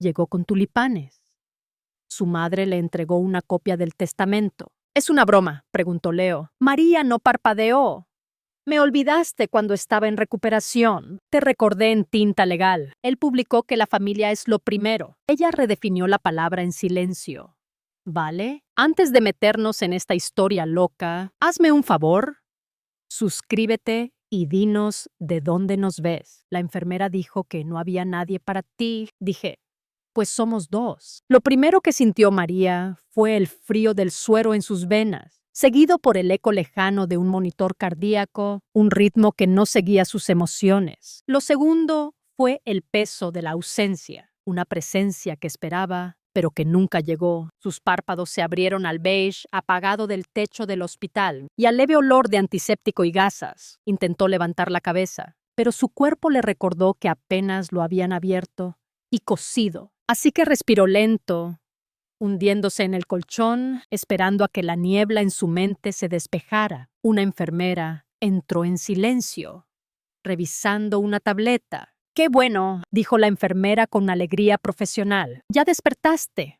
Llegó con tulipanes. Su madre le entregó una copia del testamento. «¿Es una broma?», preguntó Leo. María no parpadeó. «Me olvidaste cuando estaba en recuperación. Te recordé en tinta legal». Él publicó que la familia es lo primero. Ella redefinió la palabra en silencio. «¿Vale? Antes de meternos en esta historia loca, hazme un favor. Suscríbete y dinos de dónde nos ves». La enfermera dijo que no había nadie para ti. Dije, «Pues somos dos». Lo primero que sintió María fue el frío del suero en sus venas, seguido por el eco lejano de un monitor cardíaco, un ritmo que no seguía sus emociones. Lo segundo fue el peso de la ausencia, una presencia que esperaba, pero que nunca llegó. Sus párpados se abrieron al beige apagado del techo del hospital y al leve olor de antiséptico y gasas. Intentó levantar la cabeza, pero su cuerpo le recordó que apenas lo habían abierto y cosido. Así que respiró lento, hundiéndose en el colchón, esperando a que la niebla en su mente se despejara. Una enfermera entró en silencio, revisando una tableta. «Qué bueno», dijo la enfermera con alegría profesional. «Ya despertaste».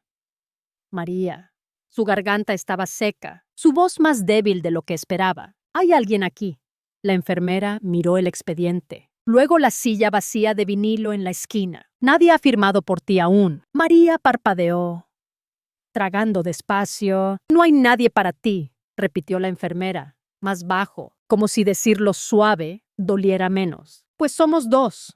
María. Su garganta estaba seca, su voz más débil de lo que esperaba. «Hay alguien aquí». La enfermera miró el expediente. Luego la silla vacía de vinilo en la esquina. «Nadie ha firmado por ti aún». María parpadeó, tragando despacio. «No hay nadie para ti», repitió la enfermera, más bajo, como si decirlo suave doliera menos. «Pues somos dos»,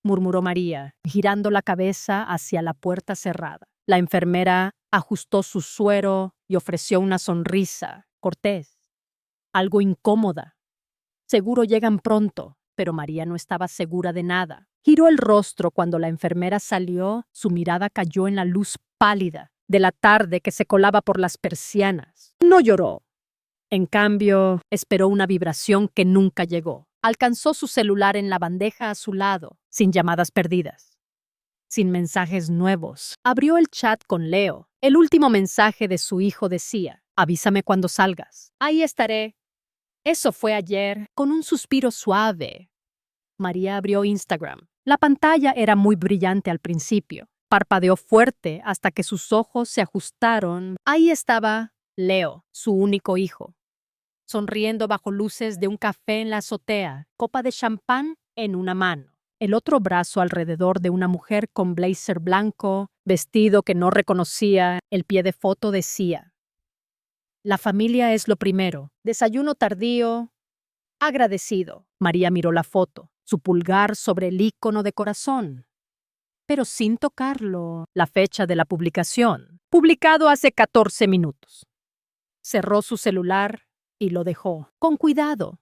murmuró María, girando la cabeza hacia la puerta cerrada. La enfermera ajustó su suero y ofreció una sonrisa cortés, algo incómoda. «Seguro llegan pronto». Pero María no estaba segura de nada. Giró el rostro cuando la enfermera salió. Su mirada cayó en la luz pálida de la tarde que se colaba por las persianas. No lloró. En cambio, esperó una vibración que nunca llegó. Alcanzó su celular en la bandeja a su lado, sin llamadas perdidas, sin mensajes nuevos. Abrió el chat con Leo. El último mensaje de su hijo decía: «Avísame cuando salgas». «Ahí estaré». Eso fue ayer, con un suspiro suave. María abrió Instagram. La pantalla era muy brillante al principio. Parpadeó fuerte hasta que sus ojos se ajustaron. Ahí estaba Leo, su único hijo, sonriendo bajo luces de un café en la azotea, copa de champán en una mano, el otro brazo alrededor de una mujer con blazer blanco, vestido que no reconocía. El pie de foto decía: «La familia es lo primero. Desayuno tardío. Agradecido». María miró la foto, su pulgar sobre el icono de corazón, pero sin tocarlo. La fecha de la publicación: publicado hace 14 minutos. Cerró su celular y lo dejó, con cuidado,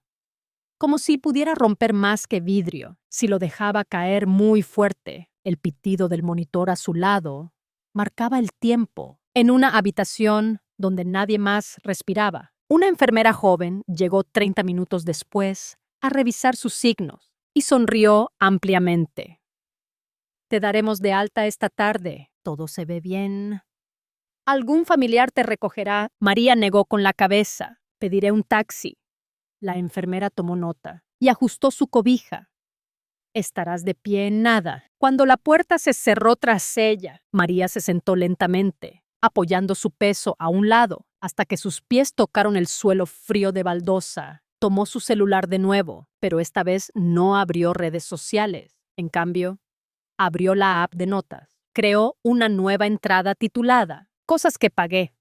como si pudiera romper más que vidrio. Si lo dejaba caer muy fuerte, el pitido del monitor a su lado marcaba el tiempo. En una habitación donde nadie más respiraba, una enfermera joven llegó 30 minutos después a revisar sus signos y sonrió ampliamente. «Te daremos de alta esta tarde. Todo se ve bien. Algún familiar te recogerá». María negó con la cabeza. «Pediré un taxi». La enfermera tomó nota y ajustó su cobija. «Estarás de pie en nada». Cuando la puerta se cerró tras ella, María se sentó lentamente, apoyando su peso a un lado hasta que sus pies tocaron el suelo frío de baldosa. Tomó su celular de nuevo, pero esta vez no abrió redes sociales. En cambio, abrió la app de notas. Creó una nueva entrada titulada «Cosas que pagué».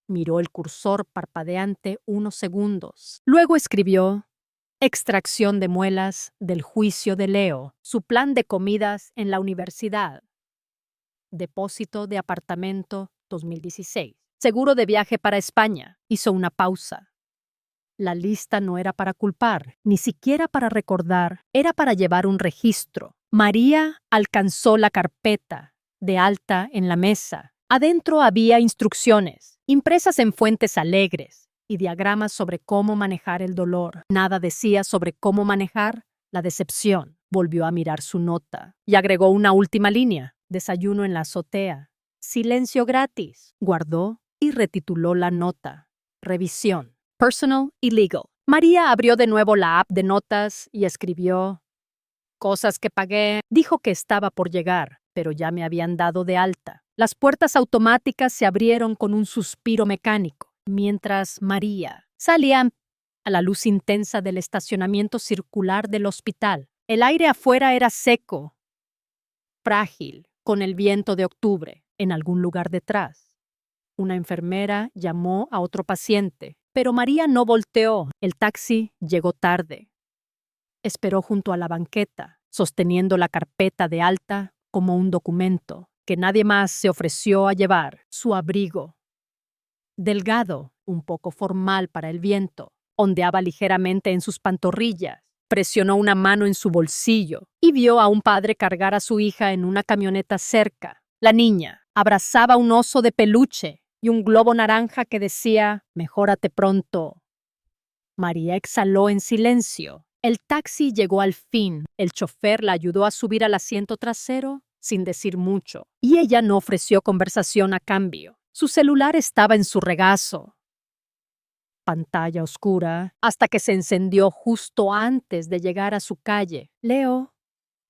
Miró el cursor parpadeante unos segundos. Luego escribió: «Extracción de muelas del juicio de Leo. Su plan de comidas en la universidad. Depósito de apartamento 2016. Seguro de viaje para España». Hizo una pausa. La lista no era para culpar, ni siquiera para recordar, era para llevar un registro. María alcanzó la carpeta, de alta en la mesa. Adentro había instrucciones, impresas en fuentes alegres, y diagramas sobre cómo manejar el dolor. Nada decía sobre cómo manejar la decepción. Volvió a mirar su nota y agregó una última línea: «Desayuno en la azotea. Silencio gratis». Guardó y retituló la nota: «Revisión. Personal y legal». María abrió de nuevo la app de notas y escribió: «Cosas que pagué». Dijo que estaba por llegar, pero ya me habían dado de alta. Las puertas automáticas se abrieron con un suspiro mecánico, mientras María salía a la luz intensa del estacionamiento circular del hospital. El aire afuera era seco, frágil, con el viento de octubre. En algún lugar detrás, una enfermera llamó a otro paciente, pero María no volteó. El taxi llegó tarde. Esperó junto a la banqueta, sosteniendo la carpeta de alta como un documento, que nadie más se ofreció a llevar. Su abrigo, delgado, un poco formal para el viento, ondeaba ligeramente en sus pantorrillas. Presionó una mano en su bolsillo y vio a un padre cargar a su hija en una camioneta cerca. La niña abrazaba un oso de peluche y un globo naranja que decía, «Mejórate pronto». María exhaló en silencio. El taxi llegó al fin. El chofer la ayudó a subir al asiento trasero sin decir mucho, y ella no ofreció conversación a cambio. Su celular estaba en su regazo. Pantalla oscura, hasta que se encendió justo antes de llegar a su calle. Leo,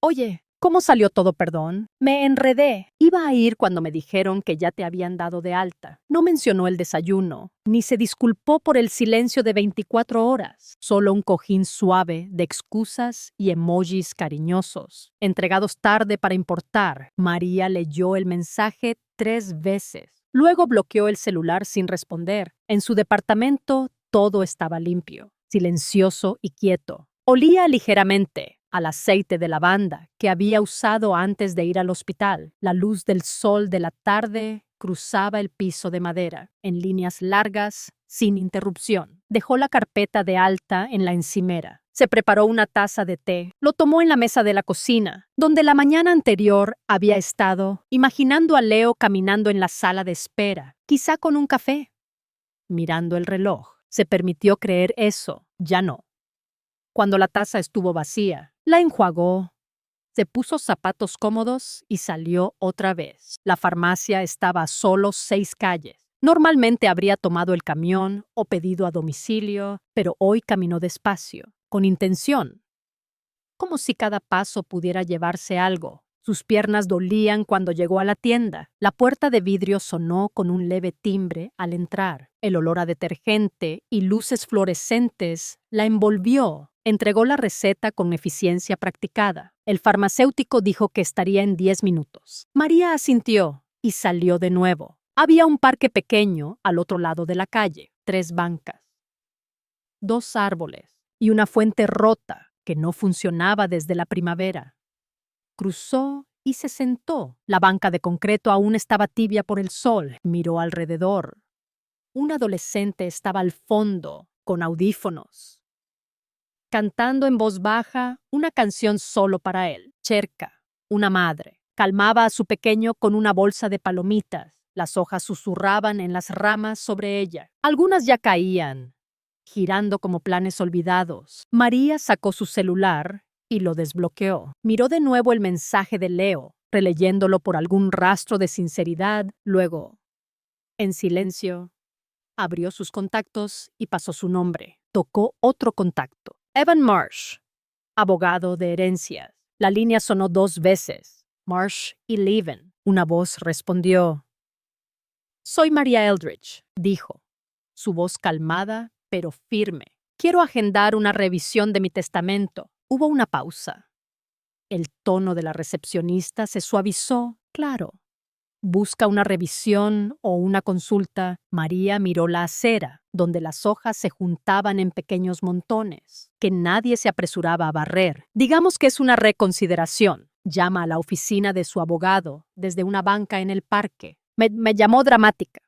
oye, ¿cómo salió todo, perdón? Me enredé. Iba a ir cuando me dijeron que ya te habían dado de alta. No mencionó el desayuno, ni se disculpó por el silencio de 24 horas. Solo un cojín suave de excusas y emojis cariñosos, entregados tarde para importar. María leyó el mensaje 3 veces. Luego bloqueó el celular sin responder. En su departamento todo estaba limpio, silencioso y quieto. Olía ligeramente al aceite de lavanda que había usado antes de ir al hospital. La luz del sol de la tarde cruzaba el piso de madera, en líneas largas, sin interrupción. Dejó la carpeta de alta en la encimera. Se preparó una taza de té. Lo tomó en la mesa de la cocina, donde la mañana anterior había estado, imaginando a Leo caminando en la sala de espera, quizá con un café. Mirando el reloj, se permitió creer eso. Ya no. Cuando la taza estuvo vacía, la enjuagó, se puso zapatos cómodos y salió otra vez. La farmacia estaba a solo 6 calles. Normalmente habría tomado el camión o pedido a domicilio, pero hoy caminó despacio, con intención, como si cada paso pudiera llevarse algo. Sus piernas dolían cuando llegó a la tienda. La puerta de vidrio sonó con un leve timbre al entrar. El olor a detergente y luces fluorescentes la envolvió. Entregó la receta con eficiencia practicada. El farmacéutico dijo que estaría en 10 minutos. María asintió y salió de nuevo. Había un parque pequeño al otro lado de la calle, 3 bancas, 2 árboles y una fuente rota que no funcionaba desde la primavera. Cruzó y se sentó. La banca de concreto aún estaba tibia por el sol. Miró alrededor. Un adolescente estaba al fondo, con audífonos, cantando en voz baja una canción solo para él. Cherka, una madre, calmaba a su pequeño con una bolsa de palomitas. Las hojas susurraban en las ramas sobre ella. Algunas ya caían, girando como planes olvidados. María sacó su celular y lo desbloqueó. Miró de nuevo el mensaje de Leo, releyéndolo por algún rastro de sinceridad. Luego, en silencio, abrió sus contactos y pasó su nombre. Tocó otro contacto. Evan Marsh, abogado de herencias. La línea sonó 2 veces. Marsh y Levin. Una voz respondió. «Soy María Eldridge», dijo, su voz calmada pero firme. «Quiero agendar una revisión de mi testamento». Hubo una pausa. El tono de la recepcionista se suavizó. «Claro. ¿Busca una revisión o una consulta?» María miró la acera, donde las hojas se juntaban en pequeños montones, que nadie se apresuraba a barrer. «Digamos que es una reconsideración. Llama a la oficina de su abogado desde una banca en el parque. Me llamó dramática,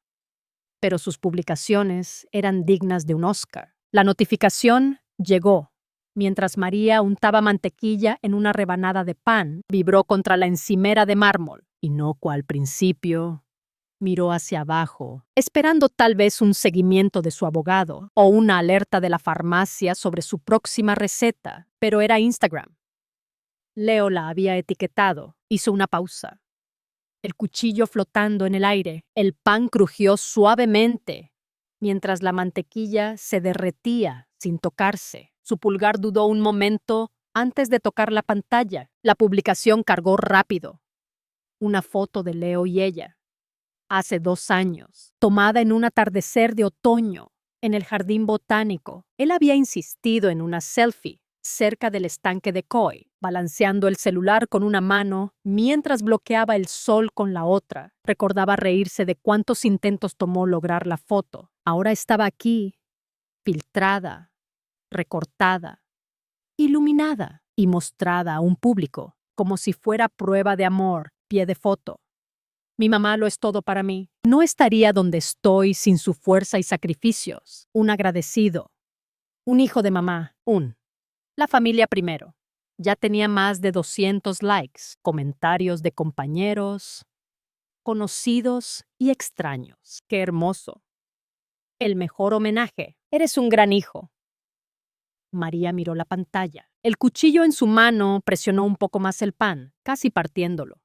pero sus publicaciones eran dignas de un Oscar». La notificación llegó. Mientras María untaba mantequilla en una rebanada de pan, vibró contra la encimera de mármol. Inocua al principio, miró hacia abajo, esperando tal vez un seguimiento de su abogado o una alerta de la farmacia sobre su próxima receta, pero era Instagram. Leo la había etiquetado. Hizo una pausa. El cuchillo flotando en el aire. El pan crujió suavemente, mientras la mantequilla se derretía sin tocarse. Su pulgar dudó un momento antes de tocar la pantalla. La publicación cargó rápido. Una foto de Leo y ella, hace 2 años, tomada en un atardecer de otoño, en el jardín botánico. Él había insistido en una selfie cerca del estanque de koi, balanceando el celular con una mano mientras bloqueaba el sol con la otra. Recordaba reírse de cuántos intentos tomó lograr la foto. Ahora estaba aquí, filtrada, recortada, iluminada y mostrada a un público, como si fuera prueba de amor, pie de foto. Mi mamá lo es todo para mí. No estaría donde estoy sin su fuerza y sacrificios. Un agradecido. Un hijo de mamá. La familia primero. Ya tenía más de 200 likes, comentarios de compañeros, conocidos y extraños. ¡Qué hermoso! El mejor homenaje. Eres un gran hijo. María miró la pantalla. El cuchillo en su mano presionó un poco más el pan, casi partiéndolo.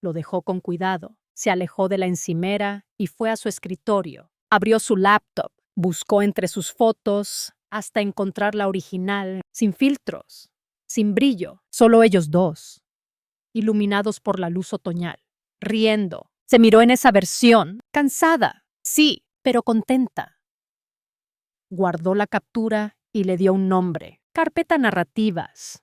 Lo dejó con cuidado, se alejó de la encimera y fue a su escritorio. Abrió su laptop, buscó entre sus fotos hasta encontrar la original, sin filtros, sin brillo, solo ellos dos, iluminados por la luz otoñal, riendo. Se miró en esa versión, cansada, sí, pero contenta. Guardó la captura y le dio un nombre. Carpeta Narrativas.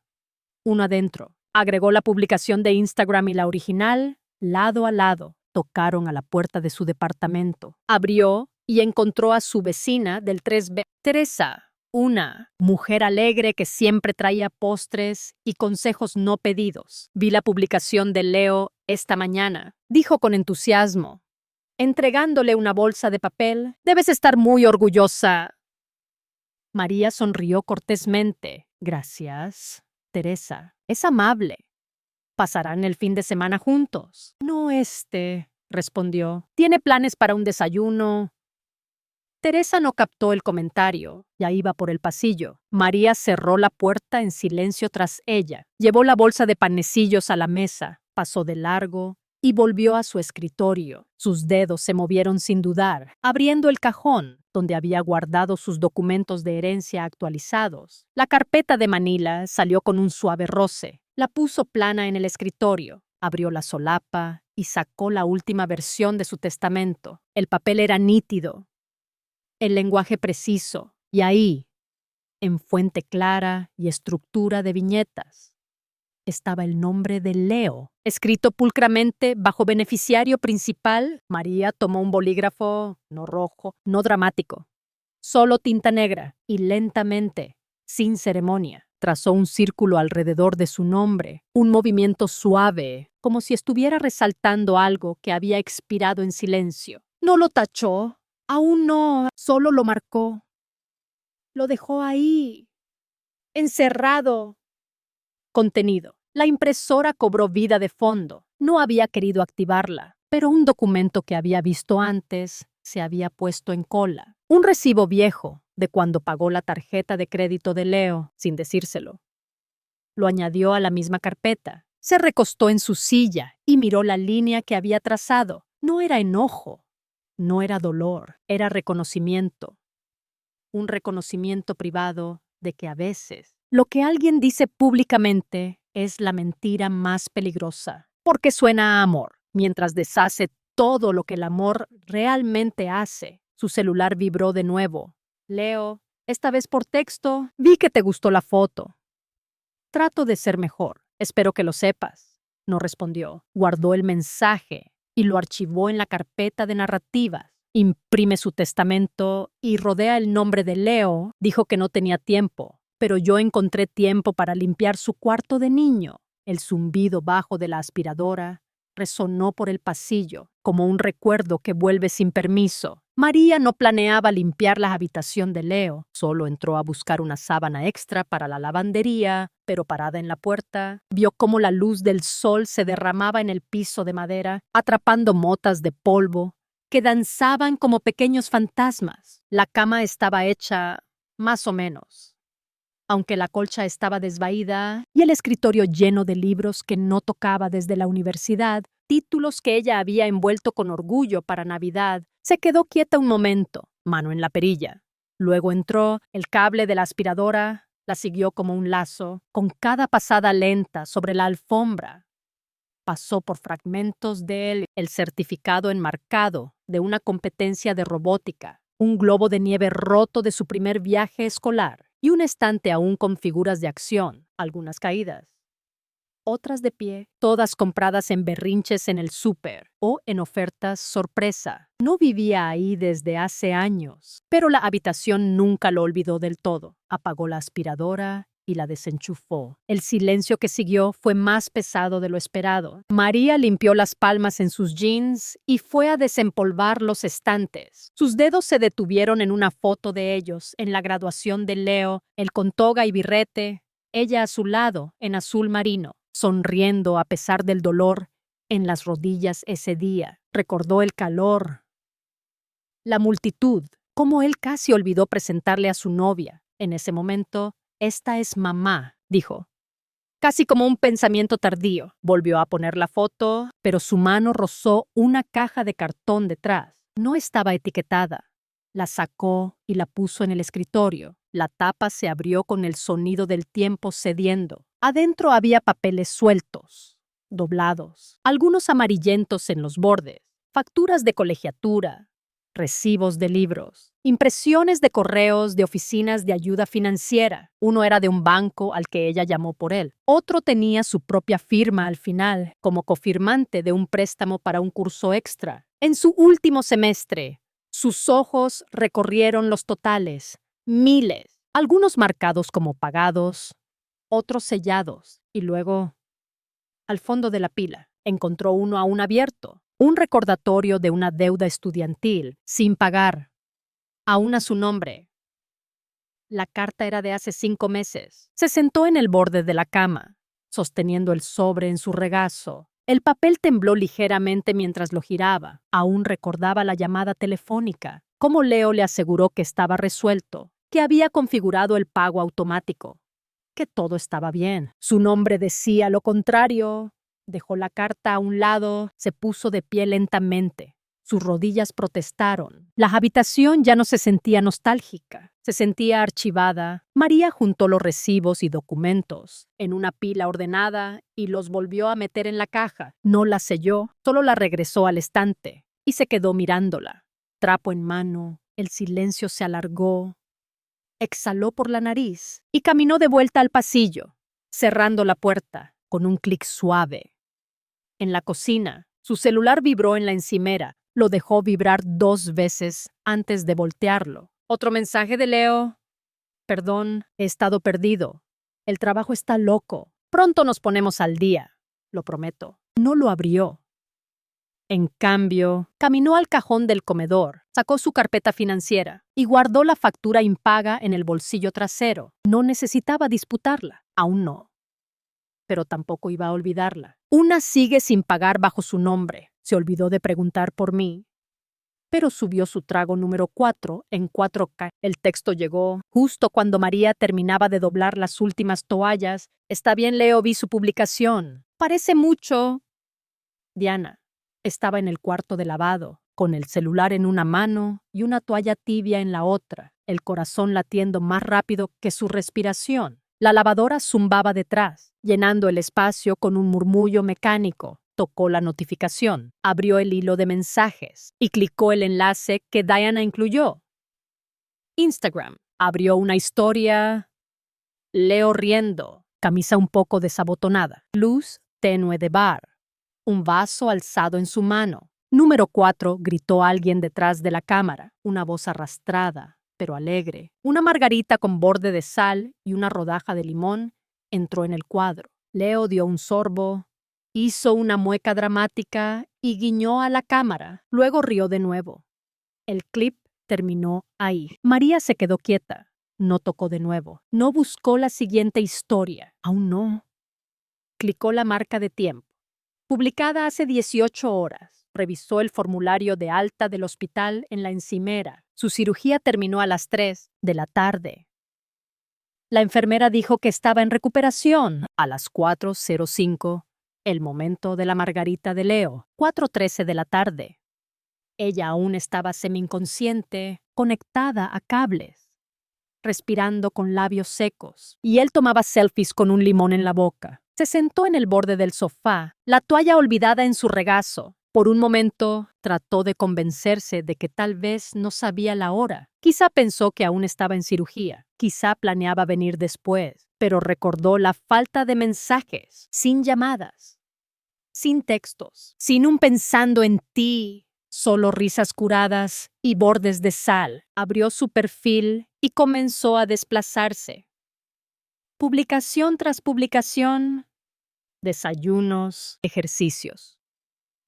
Uno adentro. Agregó la publicación de Instagram y la original, lado a lado. Tocaron a la puerta de su departamento. Abrió y encontró a su vecina del 3B, Teresa, una mujer alegre que siempre traía postres y consejos no pedidos. Vi la publicación de Leo esta mañana, dijo con entusiasmo, entregándole una bolsa de papel. Debes estar muy orgullosa. María sonrió cortésmente. Gracias, Teresa. Es amable. ¿Pasarán el fin de semana juntos? No, respondió. ¿Tiene planes para un desayuno? Teresa no captó el comentario. Ya iba por el pasillo. María cerró la puerta en silencio tras ella. Llevó la bolsa de panecillos a la mesa. Pasó de largo y volvió a su escritorio. Sus dedos se movieron sin dudar, abriendo el cajón donde había guardado sus documentos de herencia actualizados. La carpeta de Manila salió con un suave roce. La puso plana en el escritorio, abrió la solapa y sacó la última versión de su testamento. El papel era nítido, el lenguaje preciso, y ahí, en fuente clara y estructura de viñetas, estaba el nombre de Leo, escrito pulcramente bajo beneficiario principal. María tomó un bolígrafo, no rojo, no dramático, solo tinta negra, y lentamente, sin ceremonia, trazó un círculo alrededor de su nombre, un movimiento suave, como si estuviera resaltando algo que había expirado en silencio. No lo tachó, aún no, solo lo marcó. Lo dejó ahí, encerrado, contenido. La impresora cobró vida de fondo. No había querido activarla, pero un documento que había visto antes se había puesto en cola. Un recibo viejo de cuando pagó la tarjeta de crédito de Leo, sin decírselo. Lo añadió a la misma carpeta. Se recostó en su silla y miró la línea que había trazado. No era enojo, no era dolor, era reconocimiento. Un reconocimiento privado de que a veces lo que alguien dice públicamente es la mentira más peligrosa, porque suena a amor, mientras deshace todo lo que el amor realmente hace. Su celular vibró de nuevo. Leo, esta vez por texto, vi que te gustó la foto. Trato de ser mejor, espero que lo sepas. No respondió. Guardó el mensaje y lo archivó en la carpeta de narrativas. Imprime su testamento y rodea el nombre de Leo. Dijo que no tenía tiempo, pero yo encontré tiempo para limpiar su cuarto de niño. El zumbido bajo de la aspiradora resonó por el pasillo, como un recuerdo que vuelve sin permiso. María no planeaba limpiar la habitación de Leo, solo entró a buscar una sábana extra para la lavandería, pero parada en la puerta, vio cómo la luz del sol se derramaba en el piso de madera, atrapando motas de polvo que danzaban como pequeños fantasmas. La cama estaba hecha más o menos, aunque la colcha estaba desvaída y el escritorio lleno de libros que no tocaba desde la universidad, títulos que ella había envuelto con orgullo para Navidad. Se quedó quieta un momento, mano en la perilla. Luego entró, el cable de la aspiradora la siguió como un lazo, con cada pasada lenta sobre la alfombra. Pasó por fragmentos el certificado enmarcado de una competencia de robótica, un globo de nieve roto de su primer viaje escolar y un estante aún con figuras de acción, algunas caídas, otras de pie, todas compradas en berrinches en el súper o en ofertas sorpresa. No vivía ahí desde hace años, pero la habitación nunca lo olvidó del todo. Apagó la aspiradora y la desenchufó. El silencio que siguió fue más pesado de lo esperado. María limpió las palmas en sus jeans y fue a desempolvar los estantes. Sus dedos se detuvieron en una foto de ellos en la graduación de Leo, él con toga y birrete, ella a su lado en azul marino, sonriendo a pesar del dolor en las rodillas ese día. Recordó el calor, la multitud, cómo él casi olvidó presentarle a su novia. En ese momento, esta es mamá, dijo. Casi como un pensamiento tardío. Volvió a poner la foto, pero su mano rozó una caja de cartón detrás. No estaba etiquetada. La sacó y la puso en el escritorio. La tapa se abrió con el sonido del tiempo cediendo. Adentro había papeles sueltos, doblados, algunos amarillentos en los bordes, facturas de colegiatura, recibos de libros, impresiones de correos de oficinas de ayuda financiera. Uno era de un banco al que ella llamó por él. Otro tenía su propia firma al final, como cofirmante de un préstamo para un curso extra. En su último semestre, sus ojos recorrieron los totales, miles, algunos marcados como pagados, otros sellados, y luego, al fondo de la pila, encontró uno aún abierto, un recordatorio de una deuda estudiantil, sin pagar, aún a su nombre. La carta era de hace 5 meses. Se sentó en el borde de la cama, sosteniendo el sobre en su regazo. El papel tembló ligeramente mientras lo giraba. Aún recordaba la llamada telefónica, cómo Leo le aseguró que estaba resuelto, que había configurado el pago automático, que todo estaba bien. Su nombre decía lo contrario. Dejó la carta a un lado, se puso de pie lentamente. Sus rodillas protestaron. La habitación ya no se sentía nostálgica, se sentía archivada. María juntó los recibos y documentos en una pila ordenada y los volvió a meter en la caja. No la selló, solo la regresó al estante y se quedó mirándola. Trapo en mano, el silencio se alargó. Exhaló por la nariz y caminó de vuelta al pasillo, cerrando la puerta con un clic suave. En la cocina, su celular vibró en la encimera. Lo dejó vibrar 2 veces antes de voltearlo. Otro mensaje de Leo. Perdón, he estado perdido. El trabajo está loco. Pronto nos ponemos al día. Lo prometo. No lo abrió. En cambio, caminó al cajón del comedor, sacó su carpeta financiera y guardó la factura impaga en el bolsillo trasero. No necesitaba disputarla, aún no. Pero tampoco iba a olvidarla. Una sigue sin pagar bajo su nombre. Se olvidó de preguntar por mí, pero subió su trago número 4 en 4K. El texto llegó justo cuando María terminaba de doblar las últimas toallas. Está bien, Leo, vi su publicación. Parece mucho. Diana estaba en el cuarto de lavado, con el celular en una mano y una toalla tibia en la otra, el corazón latiendo más rápido que su respiración. La lavadora zumbaba detrás, llenando el espacio con un murmullo mecánico. Tocó la notificación, abrió el hilo de mensajes y clicó el enlace que Diana incluyó. Instagram. Abrió una historia. Leo riendo, camisa un poco desabotonada, luz tenue de bar, un vaso alzado en su mano. Número 4, gritó alguien detrás de la cámara, una voz arrastrada, pero alegre. Una margarita con borde de sal y una rodaja de limón entró en el cuadro. Leo dio un sorbo, hizo una mueca dramática y guiñó a la cámara. Luego rió de nuevo. El clip terminó ahí. María se quedó quieta. No tocó de nuevo. No buscó la siguiente historia. Aún no. Clicó la marca de tiempo. Publicada hace 18 horas. Revisó el formulario de alta del hospital en la encimera. Su cirugía terminó a las 3 de la tarde. La enfermera dijo que estaba en recuperación a las 4:05. El momento de la margarita de Leo, 4:13 de la tarde. Ella aún estaba semi-inconsciente, conectada a cables, respirando con labios secos, y él tomaba selfies con un limón en la boca. Se sentó en el borde del sofá, la toalla olvidada en su regazo. Por un momento trató de convencerse de que tal vez no sabía la hora. Quizá pensó que aún estaba en cirugía. Quizá planeaba venir después. Pero recordó la falta de mensajes, sin llamadas, sin textos, sin un pensando en ti. Solo risas curadas y bordes de sal. Abrió su perfil y comenzó a desplazarse. Publicación tras publicación, desayunos, ejercicios,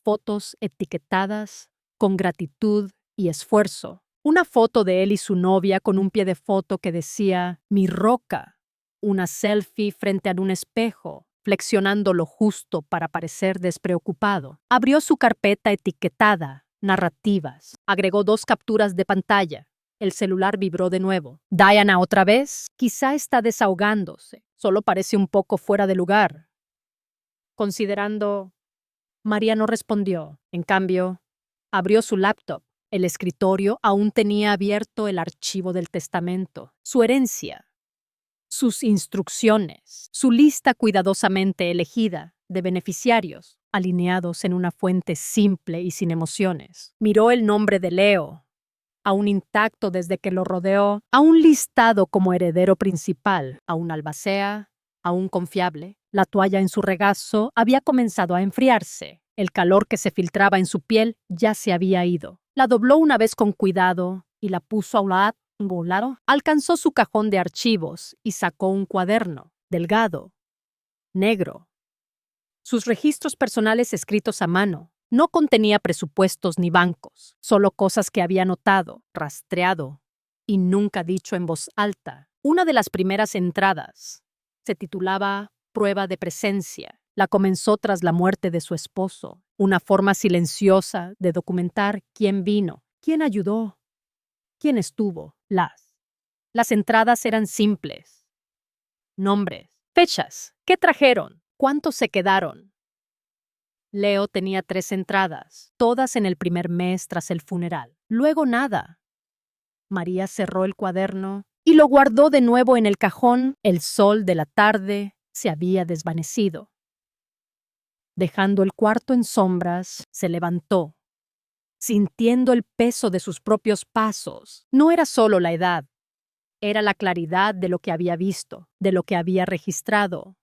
fotos etiquetadas con gratitud y esfuerzo. Una foto de él y su novia con un pie de foto que decía "Mi roca". Una selfie frente a un espejo, flexionando lo justo para parecer despreocupado. Abrió su carpeta etiquetada, narrativas. Agregó 2 capturas de pantalla. El celular vibró de nuevo. ¿Diana otra vez? Quizá está desahogándose. Solo parece un poco fuera de lugar. Considerando... María no respondió. En cambio, abrió su laptop. El escritorio aún tenía abierto el archivo del testamento, su herencia, sus instrucciones, su lista cuidadosamente elegida de beneficiarios, alineados en una fuente simple y sin emociones. Miró el nombre de Leo, aún intacto desde que lo rodeó, aún listado como heredero principal, aún albacea, aún confiable. La toalla en su regazo había comenzado a enfriarse. El calor que se filtraba en su piel ya se había ido. La dobló una vez con cuidado y la puso a un lado. Alcanzó su cajón de archivos y sacó un cuaderno, delgado, negro. Sus registros personales escritos a mano. No contenía presupuestos ni bancos, solo cosas que había notado, rastreado y nunca dicho en voz alta. Una de las primeras entradas se titulaba Prueba de presencia. La comenzó tras la muerte de su esposo, una forma silenciosa de documentar quién vino, quién ayudó, quién estuvo. Las entradas eran simples. Nombres, fechas, qué trajeron, cuántos se quedaron. Leo tenía 3 entradas, todas en el primer mes tras el funeral. Luego nada. María cerró el cuaderno y lo guardó de nuevo en el cajón. El sol de la tarde se había desvanecido. Dejando el cuarto en sombras, se levantó, sintiendo el peso de sus propios pasos. No era solo la edad, era la claridad de lo que había visto, de lo que había registrado,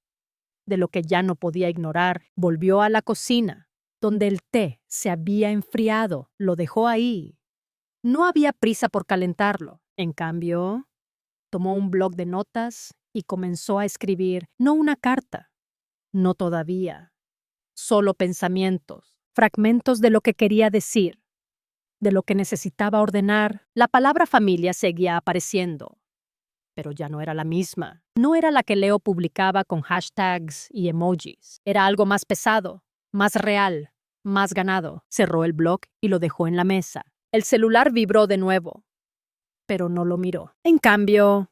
de lo que ya no podía ignorar. Volvió a la cocina, donde el té se había enfriado. Lo dejó ahí. No había prisa por calentarlo. En cambio, tomó un bloc de notas y comenzó a escribir, no una carta, no todavía, solo pensamientos, fragmentos de lo que quería decir, de lo que necesitaba ordenar. La palabra familia seguía apareciendo, pero ya no era la misma. No era la que Leo publicaba con hashtags y emojis. Era algo más pesado, más real, más ganado. Cerró el blog y lo dejó en la mesa. El celular vibró de nuevo, pero no lo miró. En cambio,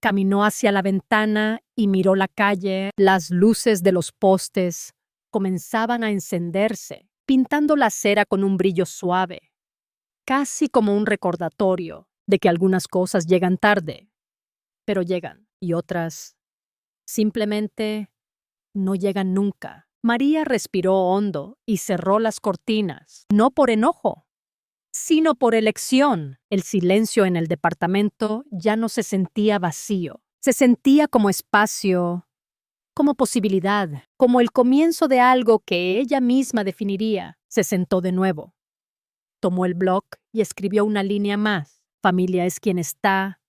caminó hacia la ventana y miró la calle. Las luces de los postes comenzaban a encenderse, pintando la acera con un brillo suave, casi como un recordatorio de que algunas cosas llegan tarde, pero llegan, y otras simplemente no llegan nunca. María respiró hondo y cerró las cortinas, no por enojo, sino por elección. El silencio en el departamento ya no se sentía vacío, se sentía como espacio, como posibilidad, como el comienzo de algo que ella misma definiría. Se sentó de nuevo. Tomó el bloc y escribió una línea más. Familia es quien está,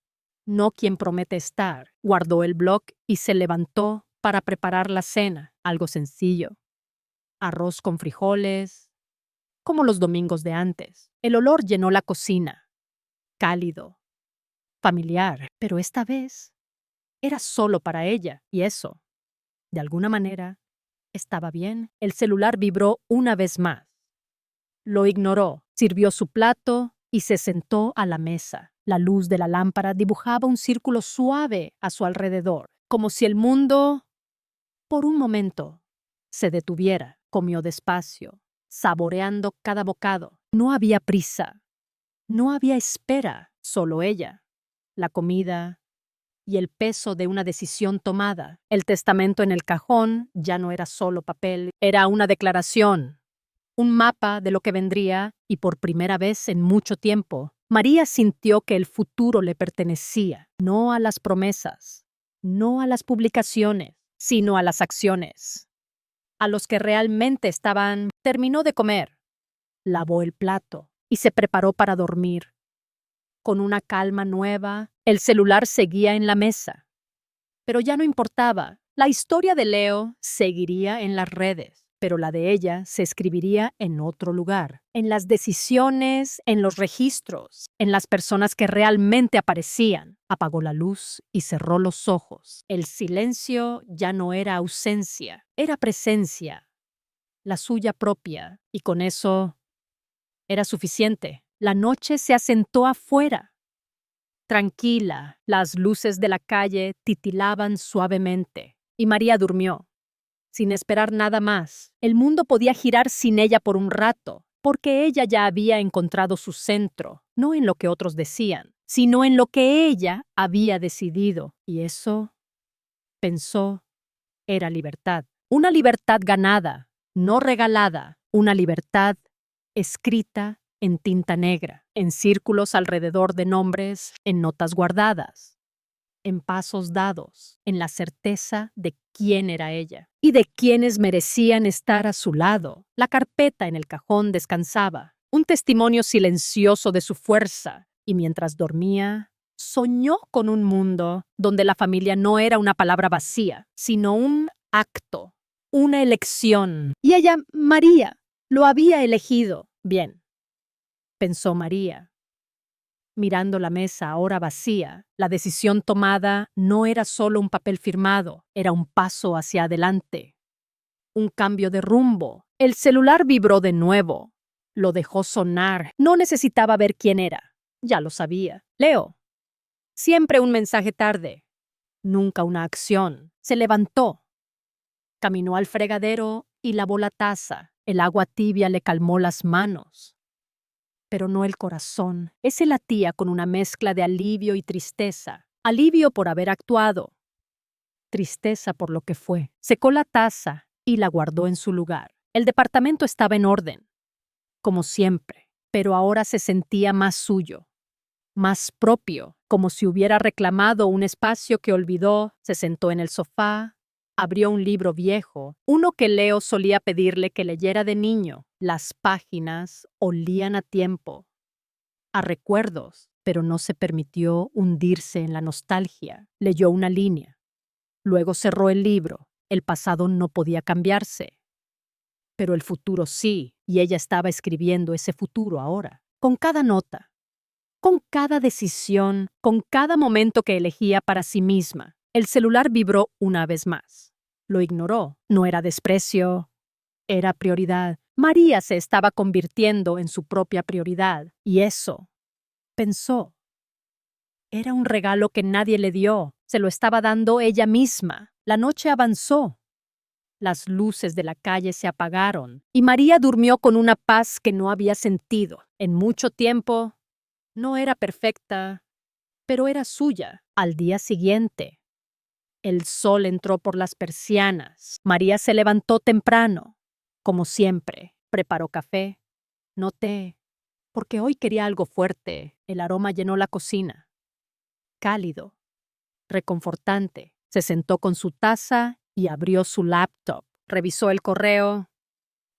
no quien promete estar. Guardó el bloc y se levantó para preparar la cena. Algo sencillo. Arroz con frijoles, como los domingos de antes. El olor llenó la cocina. Cálido, familiar, pero esta vez era solo para ella, y eso, de alguna manera, estaba bien. El celular vibró una vez más. Lo ignoró, sirvió su plato y se sentó a la mesa. La luz de la lámpara dibujaba un círculo suave a su alrededor, como si el mundo, por un momento, se detuviera. Comió despacio, saboreando cada bocado. No había prisa, no había espera, solo ella, la comida, y el peso de una decisión tomada. El testamento en el cajón ya no era solo papel, era una declaración, un mapa de lo que vendría, y por primera vez en mucho tiempo, María sintió que el futuro le pertenecía, no a las promesas, no a las publicaciones, sino a las acciones. A los que realmente estaban, terminó de comer, lavó el plato y se preparó para dormir. Con una calma nueva, el celular seguía en la mesa. Pero ya no importaba. La historia de Leo seguiría en las redes, pero la de ella se escribiría en otro lugar, en las decisiones, en los registros, en las personas que realmente aparecían. Apagó la luz y cerró los ojos. El silencio ya no era ausencia, era presencia, la suya propia, y con eso era suficiente. La noche se asentó afuera. Tranquila, las luces de la calle titilaban suavemente, y María durmió, sin esperar nada más. El mundo podía girar sin ella por un rato, porque ella ya había encontrado su centro, no en lo que otros decían, sino en lo que ella había decidido. Y eso, pensó, era libertad. Una libertad ganada, no regalada, una libertad escrita en tinta negra, en círculos alrededor de nombres, en notas guardadas, en pasos dados, en la certeza de quién era ella y de quiénes merecían estar a su lado. La carpeta en el cajón descansaba, un testimonio silencioso de su fuerza, y mientras dormía, soñó con un mundo donde la familia no era una palabra vacía, sino un acto, una elección. Y ella, María, lo había elegido. Bien, pensó María. Mirando la mesa ahora vacía, la decisión tomada no era solo un papel firmado, era un paso hacia adelante, un cambio de rumbo. El celular vibró de nuevo. Lo dejó sonar. No necesitaba ver quién era. Ya lo sabía. Leo. Siempre un mensaje tarde. Nunca una acción. Se levantó. Caminó al fregadero y lavó la taza. El agua tibia le calmó las manos. Pero no el corazón. Ese latía con una mezcla de alivio y tristeza. Alivio por haber actuado. Tristeza por lo que fue. Secó la taza y la guardó en su lugar. El departamento estaba en orden, como siempre, pero ahora se sentía más suyo, más propio, como si hubiera reclamado un espacio que olvidó. Se sentó en el sofá, abrió un libro viejo, uno que Leo solía pedirle que leyera de niño. Las páginas olían a tiempo, a recuerdos, pero no se permitió hundirse en la nostalgia. Leyó una línea. Luego cerró el libro. El pasado no podía cambiarse, pero el futuro sí, y ella estaba escribiendo ese futuro ahora, con cada nota, con cada decisión, con cada momento que elegía para sí misma. El celular vibró una vez más. Lo ignoró. No era desprecio, era prioridad. María se estaba convirtiendo en su propia prioridad, y eso, pensó, era un regalo que nadie le dio. Se lo estaba dando ella misma. La noche avanzó. Las luces de la calle se apagaron, y María durmió con una paz que no había sentido en mucho tiempo. No era perfecta, pero era suya. Al día siguiente, el sol entró por las persianas. María se levantó temprano, como siempre. Preparó café, no té, porque hoy quería algo fuerte. El aroma llenó la cocina. Cálido, reconfortante. Se sentó con su taza y abrió su laptop. Revisó el correo.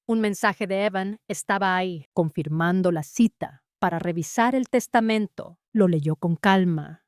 Un mensaje de Evan estaba ahí, confirmando la cita para revisar el testamento. Lo leyó con calma,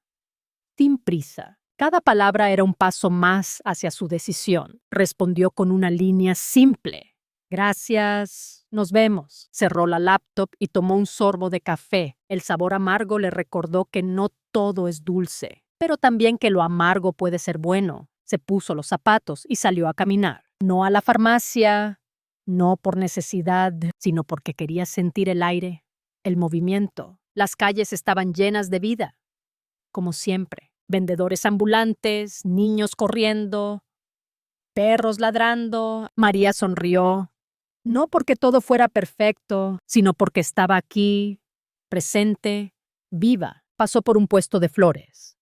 sin prisa. Cada palabra era un paso más hacia su decisión. Respondió con una línea simple. Gracias, nos vemos. Cerró la laptop y tomó un sorbo de café. El sabor amargo le recordó que no todo es dulce, pero también que lo amargo puede ser bueno. Se puso los zapatos y salió a caminar. No a la farmacia, no por necesidad, sino porque quería sentir el aire, el movimiento. Las calles estaban llenas de vida, como siempre. Vendedores ambulantes, niños corriendo, perros ladrando. María sonrió, no porque todo fuera perfecto, sino porque estaba aquí, presente, viva. Pasó por un puesto de flores.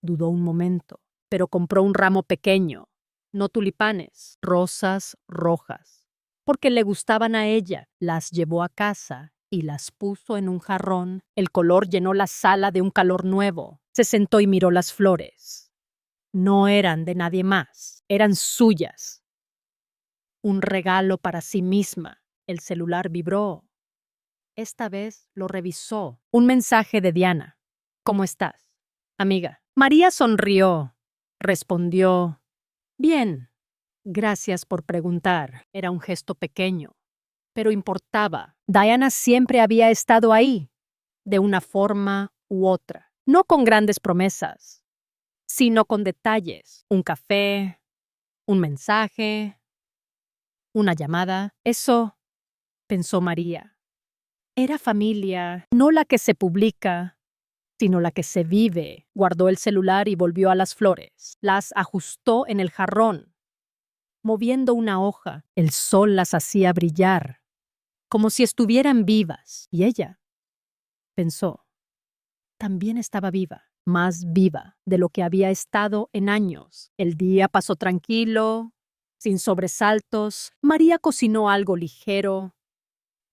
Dudó un momento, pero compró un ramo pequeño, no tulipanes, rosas rojas, porque le gustaban a ella. Las llevó a casa y las puso en un jarrón. El color llenó la sala de un calor nuevo. Se sentó y miró las flores. No eran de nadie más, eran suyas. Un regalo para sí misma. El celular vibró. Esta vez lo revisó. Un mensaje de Diana. ¿Cómo estás, amiga? María sonrió. Respondió, bien. Gracias por preguntar. Era un gesto pequeño, pero importaba. Diana siempre había estado ahí, de una forma u otra. No con grandes promesas, sino con detalles. Un café, un mensaje, una llamada. Eso, pensó María. Era familia, no la que se publica, sino la que se vive. Guardó el celular y volvió a las flores. Las ajustó en el jarrón. Moviendo una hoja, el sol las hacía brillar, como si estuvieran vivas. Y ella, pensó, también estaba viva, más viva de lo que había estado en años. El día pasó tranquilo, sin sobresaltos. María cocinó algo ligero,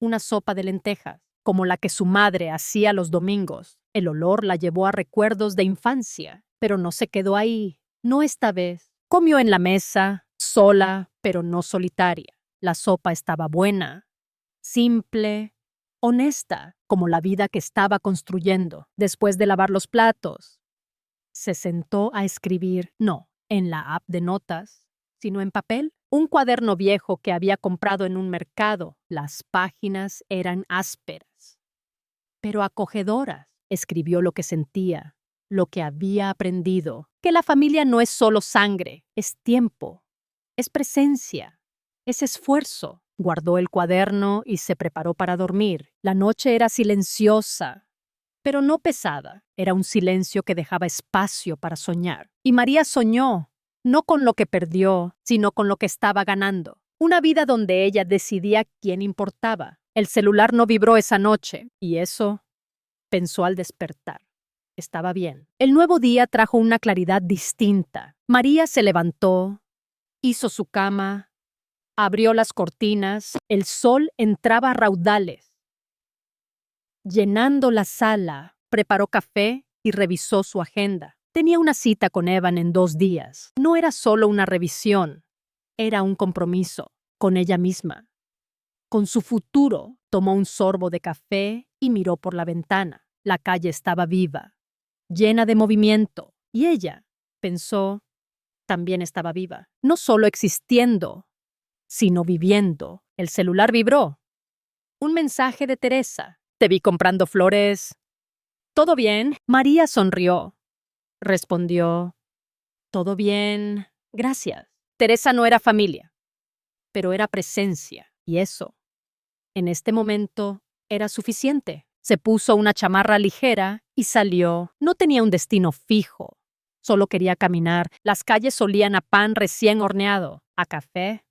una sopa de lentejas, como la que su madre hacía los domingos. El olor la llevó a recuerdos de infancia, pero no se quedó ahí. No esta vez. Comió en la mesa, sola, pero no solitaria. La sopa estaba buena, simple, honesta, como la vida que estaba construyendo. Después de lavar los platos, se sentó a escribir, no en la app de notas, sino en papel. Un cuaderno viejo que había comprado en un mercado. Las páginas eran ásperas, pero acogedoras. Escribió lo que sentía, lo que había aprendido, que la familia no es solo sangre, es tiempo, es presencia, es esfuerzo. Guardó el cuaderno y se preparó para dormir. La noche era silenciosa, pero no pesada. Era un silencio que dejaba espacio para soñar. Y María soñó, no con lo que perdió, sino con lo que estaba ganando. Una vida donde ella decidía quién importaba. El celular no vibró esa noche, y eso, pensó al despertar, estaba bien. El nuevo día trajo una claridad distinta. María se levantó, hizo su cama, abrió las cortinas. El sol entraba a raudales, llenando la sala. Preparó café y revisó su agenda. Tenía una cita con Evan en 2 días. No era solo una revisión, era un compromiso con ella misma, con su futuro. Tomó un sorbo de café y miró por la ventana. La calle estaba viva, llena de movimiento, y ella, pensó, también estaba viva, no solo existiendo, sino viviendo. El celular vibró. Un mensaje de Teresa. Te vi comprando flores. ¿Todo bien? María sonrió. Respondió, todo bien, gracias. Teresa no era familia, pero era presencia, y eso, en este momento, era suficiente. Se puso una chamarra ligera y salió. No tenía un destino fijo, solo quería caminar. Las calles olían a pan recién horneado, a café,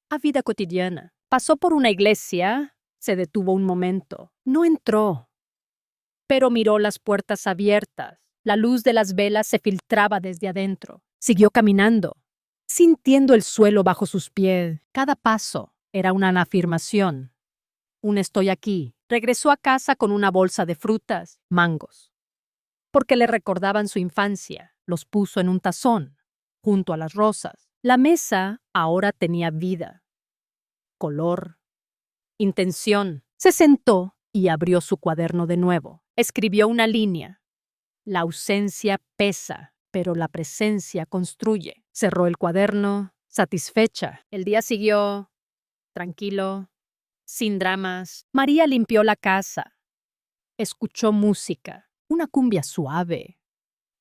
a vida cotidiana. Pasó por una iglesia, se detuvo un momento. No entró, pero miró las puertas abiertas. La luz de las velas se filtraba desde adentro. Siguió caminando, sintiendo el suelo bajo sus pies. Cada paso era una afirmación. Un estoy aquí. Regresó a casa con una bolsa de frutas, mangos, porque le recordaban su infancia. Los puso en un tazón, junto a las rosas. La mesa ahora tenía vida, color, intención. Se sentó y abrió su cuaderno de nuevo. Escribió una línea. La ausencia pesa, pero la presencia construye. Cerró el cuaderno, satisfecha. El día siguió, tranquilo, sin dramas. María limpió la casa. Escuchó música, una cumbia suave,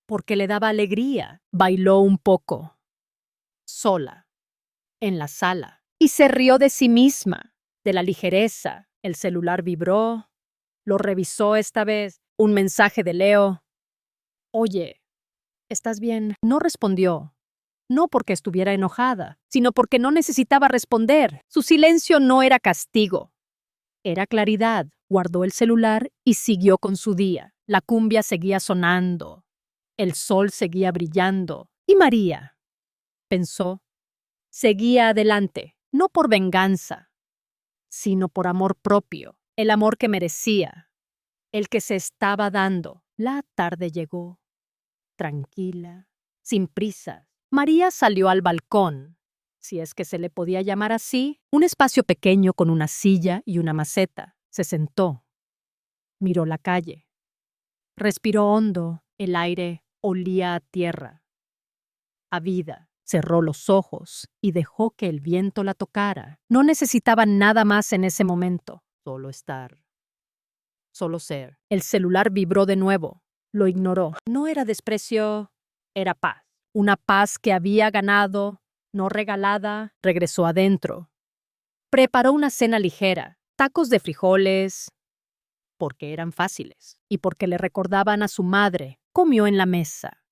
porque le daba alegría. Bailó un poco, sola, en la sala, y se rió de sí misma, de la ligereza. El celular vibró, lo revisó esta vez. Un mensaje de Leo. Oye, ¿estás bien? No respondió. No porque estuviera enojada, sino porque no necesitaba responder. Su silencio no era castigo, era claridad. Guardó el celular y siguió con su día. La cumbia seguía sonando. El sol seguía brillando y María, pensó, seguía adelante, no por venganza, sino por amor propio, el amor que merecía, el que se estaba dando. La tarde llegó, tranquila, sin prisas. María salió al balcón, si es que se le podía llamar así, un espacio pequeño con una silla y una maceta. Se sentó. Miró la calle. Respiró hondo. El aire olía a tierra, a vida. Cerró los ojos y dejó que el viento la tocara. No necesitaba nada más en ese momento. Solo estar. Solo ser. El celular vibró de nuevo. Lo ignoró. No era desprecio, era paz. Una paz que había ganado, no regalada. Regresó adentro. Preparó una cena ligera. Tacos de frijoles, porque eran fáciles y porque le recordaban a su madre. Comió en la mesa,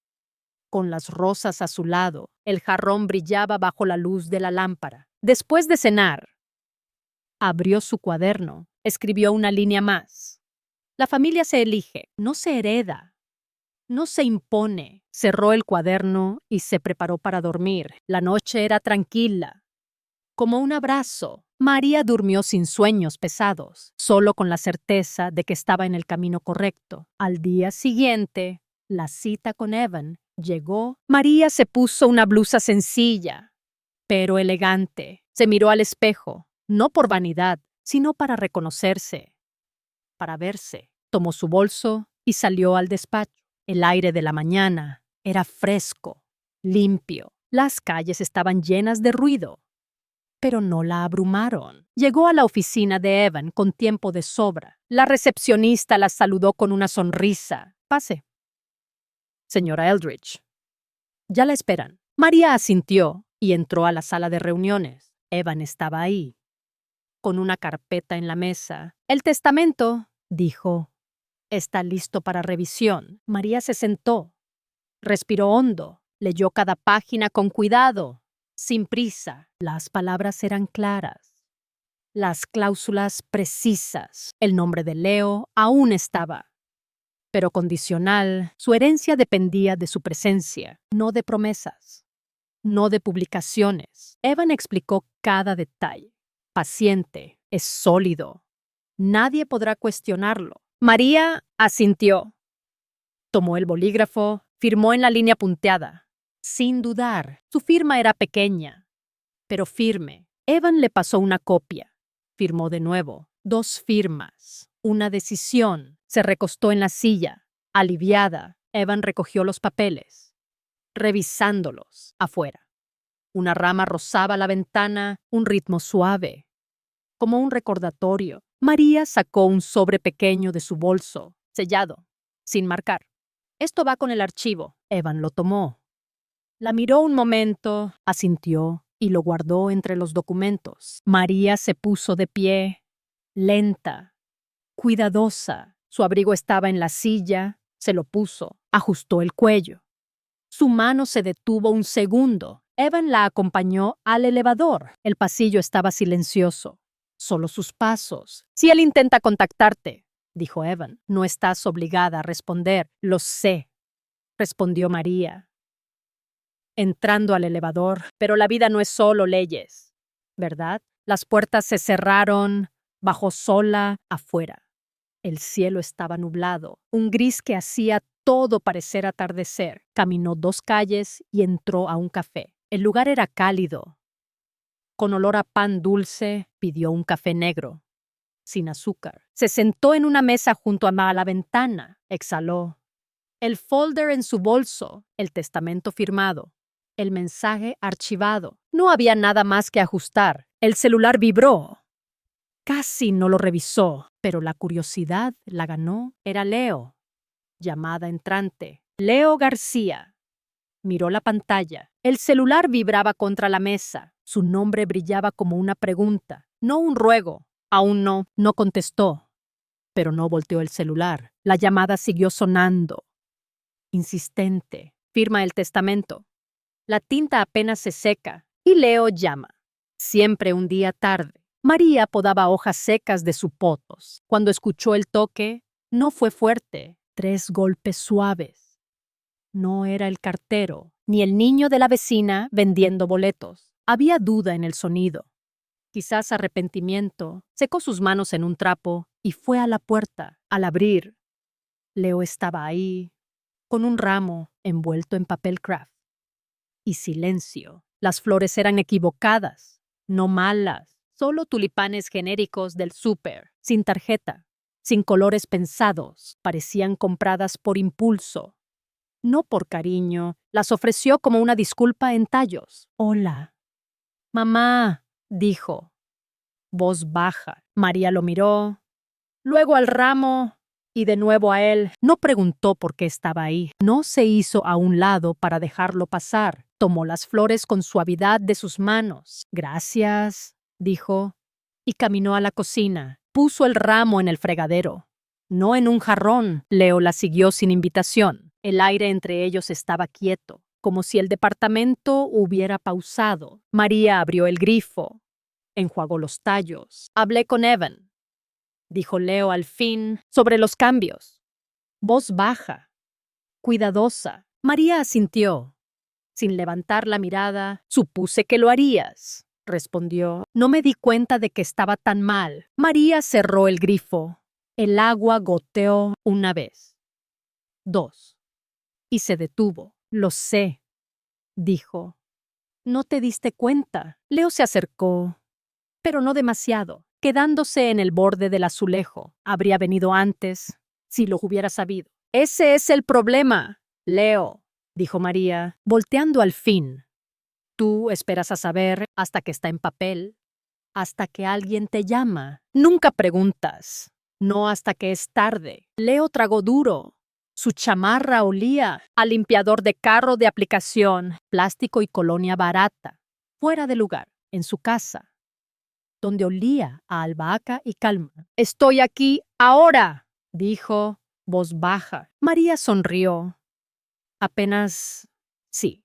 con las rosas a su lado. El jarrón brillaba bajo la luz de la lámpara. Después de cenar, abrió su cuaderno. Escribió una línea más. La familia se elige, no se hereda, no se impone. Cerró el cuaderno y se preparó para dormir. La noche era tranquila, como un abrazo. María durmió sin sueños pesados, solo con la certeza de que estaba en el camino correcto. Al día siguiente, la cita con Evan llegó. María se puso una blusa sencilla, pero elegante. Se miró al espejo, no por vanidad, sino para reconocerse, para verse. Tomó su bolso y salió al despacho. El aire de la mañana era fresco, limpio. Las calles estaban llenas de ruido, pero no la abrumaron. Llegó a la oficina de Evan con tiempo de sobra. La recepcionista la saludó con una sonrisa. Pase. Señora Eldridge. Ya la esperan. María asintió y entró a la sala de reuniones. Evan estaba ahí, con una carpeta en la mesa. El testamento, dijo, está listo para revisión. María se sentó, respiró hondo, leyó cada página con cuidado, sin prisa. Las palabras eran claras, las cláusulas precisas. El nombre de Leo aún estaba, pero condicional. Su herencia dependía de su presencia, no de promesas, no de publicaciones. Evan explicó cada detalle. Paciente, es sólido. Nadie podrá cuestionarlo. María asintió. Tomó el bolígrafo, firmó en la línea punteada. Sin dudar, su firma era pequeña, pero firme. Evan le pasó una copia. Firmó de nuevo. 2 firmas. Una decisión. Se recostó en la silla. Aliviada, Evan recogió los papeles, revisándolos afuera. Una rama rozaba la ventana, un ritmo suave, como un recordatorio. María sacó un sobre pequeño de su bolso, sellado, sin marcar. Esto va con el archivo. Evan lo tomó. La miró un momento, asintió y lo guardó entre los documentos. María se puso de pie, lenta, cuidadosa. Su abrigo estaba en la silla, se lo puso, ajustó el cuello. Su mano se detuvo un segundo. Evan la acompañó al elevador. El pasillo estaba silencioso. Solo sus pasos. Si él intenta contactarte, dijo Evan, no estás obligada a responder. Lo sé, respondió María, entrando al elevador. Pero la vida no es solo leyes, ¿verdad? Las puertas se cerraron, bajó sola afuera. El cielo estaba nublado, un gris que hacía todo parecer atardecer. Caminó 2 calles y entró a un café. El lugar era cálido, con olor a pan dulce. Pidió un café negro, sin azúcar. Se sentó en una mesa junto a la ventana. Exhaló. El folder en su bolso, el testamento firmado, el mensaje archivado. No había nada más que ajustar. El celular vibró. Casi no lo revisó, pero la curiosidad la ganó. Era Leo. Llamada entrante. Leo García. Miró la pantalla. El celular vibraba contra la mesa. Su nombre brillaba como una pregunta, no un ruego. Aún no. No contestó, pero no volteó el celular. La llamada siguió sonando. Insistente. Firma el testamento. La tinta apenas se seca y Leo llama. Siempre un día tarde. María podaba hojas secas de su potos. Cuando escuchó el toque, no fue fuerte. 3 golpes suaves. No era el cartero, ni el niño de la vecina vendiendo boletos. Había duda en el sonido. Quizás arrepentimiento. Secó sus manos en un trapo y fue a la puerta. Al abrir, Leo estaba ahí, con un ramo envuelto en papel craft. Y silencio. Las flores eran equivocadas, no malas, solo tulipanes genéricos del súper, sin tarjeta, sin colores pensados, parecían compradas por impulso. No por cariño, las ofreció como una disculpa en tallos. Hola. Mamá, dijo. Voz baja. María lo miró, luego al ramo y de nuevo a él. No preguntó por qué estaba ahí. No se hizo a un lado para dejarlo pasar. Tomó las flores con suavidad de sus manos. Gracias, dijo, y caminó a la cocina. Puso el ramo en el fregadero. No en un jarrón. Leo la siguió sin invitación. El aire entre ellos estaba quieto, como si el departamento hubiera pausado. María abrió el grifo, enjuagó los tallos. Hablé con Evan, dijo Leo al fin, sobre los cambios. Voz baja, cuidadosa. María asintió. Sin levantar la mirada, supuse que lo harías, respondió. No me di cuenta de que estaba tan mal. María cerró el grifo. El agua goteó una vez, dos, y se detuvo. Lo sé, dijo. No te diste cuenta. Leo se acercó, pero no demasiado, quedándose en el borde del azulejo. Habría venido antes, si lo hubiera sabido. Ese es el problema, Leo, dijo María, volteando al fin. Tú esperas a saber hasta que está en papel, hasta que alguien te llama. Nunca preguntas, no hasta que es tarde. Leo tragó duro. Su chamarra olía a limpiador de carro de aplicación, plástico y colonia barata, fuera de lugar, en su casa, donde olía a albahaca y calma. Estoy aquí ahora, dijo, voz baja. María sonrió. Apenas, sí,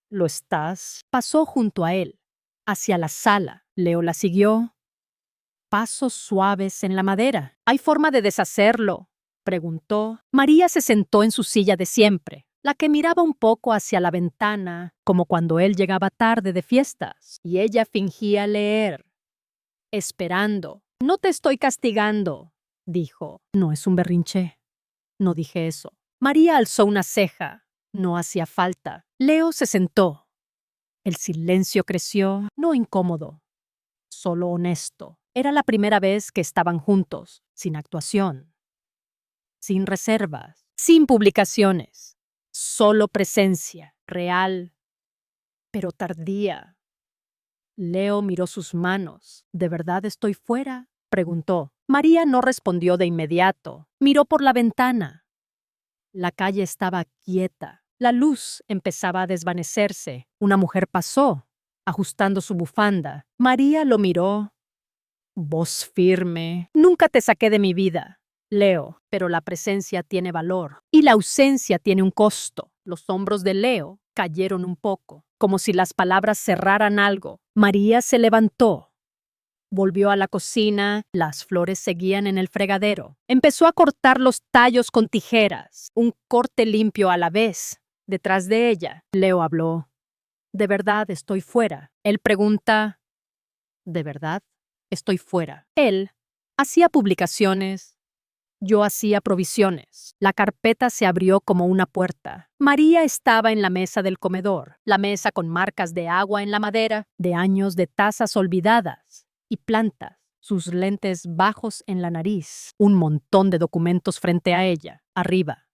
lo estás. Pasó junto a él, hacia la sala. Leo la siguió. Pasos suaves en la madera. ¿Hay forma de deshacerlo?, preguntó. María se sentó en su silla de siempre, la que miraba un poco hacia la ventana, como cuando él llegaba tarde de fiestas, y ella fingía leer, esperando. No te estoy castigando, dijo. No es un berrinche. No dije eso. María alzó una ceja. No hacía falta. Leo se sentó. El silencio creció, no incómodo, solo honesto. Era la primera vez que estaban juntos, sin actuación, sin reservas, sin publicaciones, solo presencia, real, pero tardía. Leo miró sus manos. ¿De verdad estoy fuera?, preguntó. María no respondió de inmediato. Miró por la ventana. La calle estaba quieta. La luz empezaba a desvanecerse. Una mujer pasó, ajustando su bufanda. María lo miró. Voz firme. Nunca te saqué de mi vida, Leo, pero la presencia tiene valor y la ausencia tiene un costo. Los hombros de Leo cayeron un poco, como si las palabras cerraran algo. María se levantó. Volvió a la cocina, las flores seguían en el fregadero. Empezó a cortar los tallos con tijeras, un corte limpio a la vez. Detrás de ella, Leo habló. ¿De verdad estoy fuera? Él pregunta. ¿De verdad estoy fuera? Él hacía publicaciones. Yo hacía provisiones. La carpeta se abrió como una puerta. María estaba en la mesa del comedor, la mesa con marcas de agua en la madera, de años de tazas olvidadas y plantas, sus lentes bajos en la nariz, un montón de documentos frente a ella. Arriba,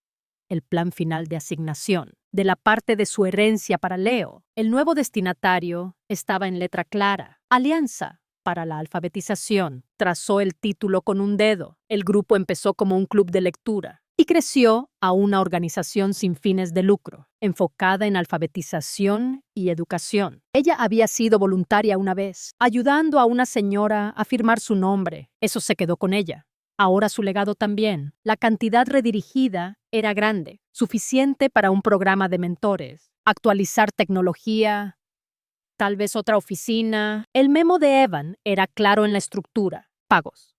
el plan final de asignación, de la parte de su herencia para Leo. El nuevo destinatario estaba en letra clara. Alianza para la alfabetización. Trazó el título con un dedo. El grupo empezó como un club de lectura y creció a una organización sin fines de lucro, enfocada en alfabetización y educación. Ella había sido voluntaria una vez, ayudando a una señora a firmar su nombre. Eso se quedó con ella. Ahora su legado también. La cantidad redirigida era grande, suficiente para un programa de mentores, actualizar tecnología, tal vez otra oficina. El memo de Evan era claro en la estructura. Pagos,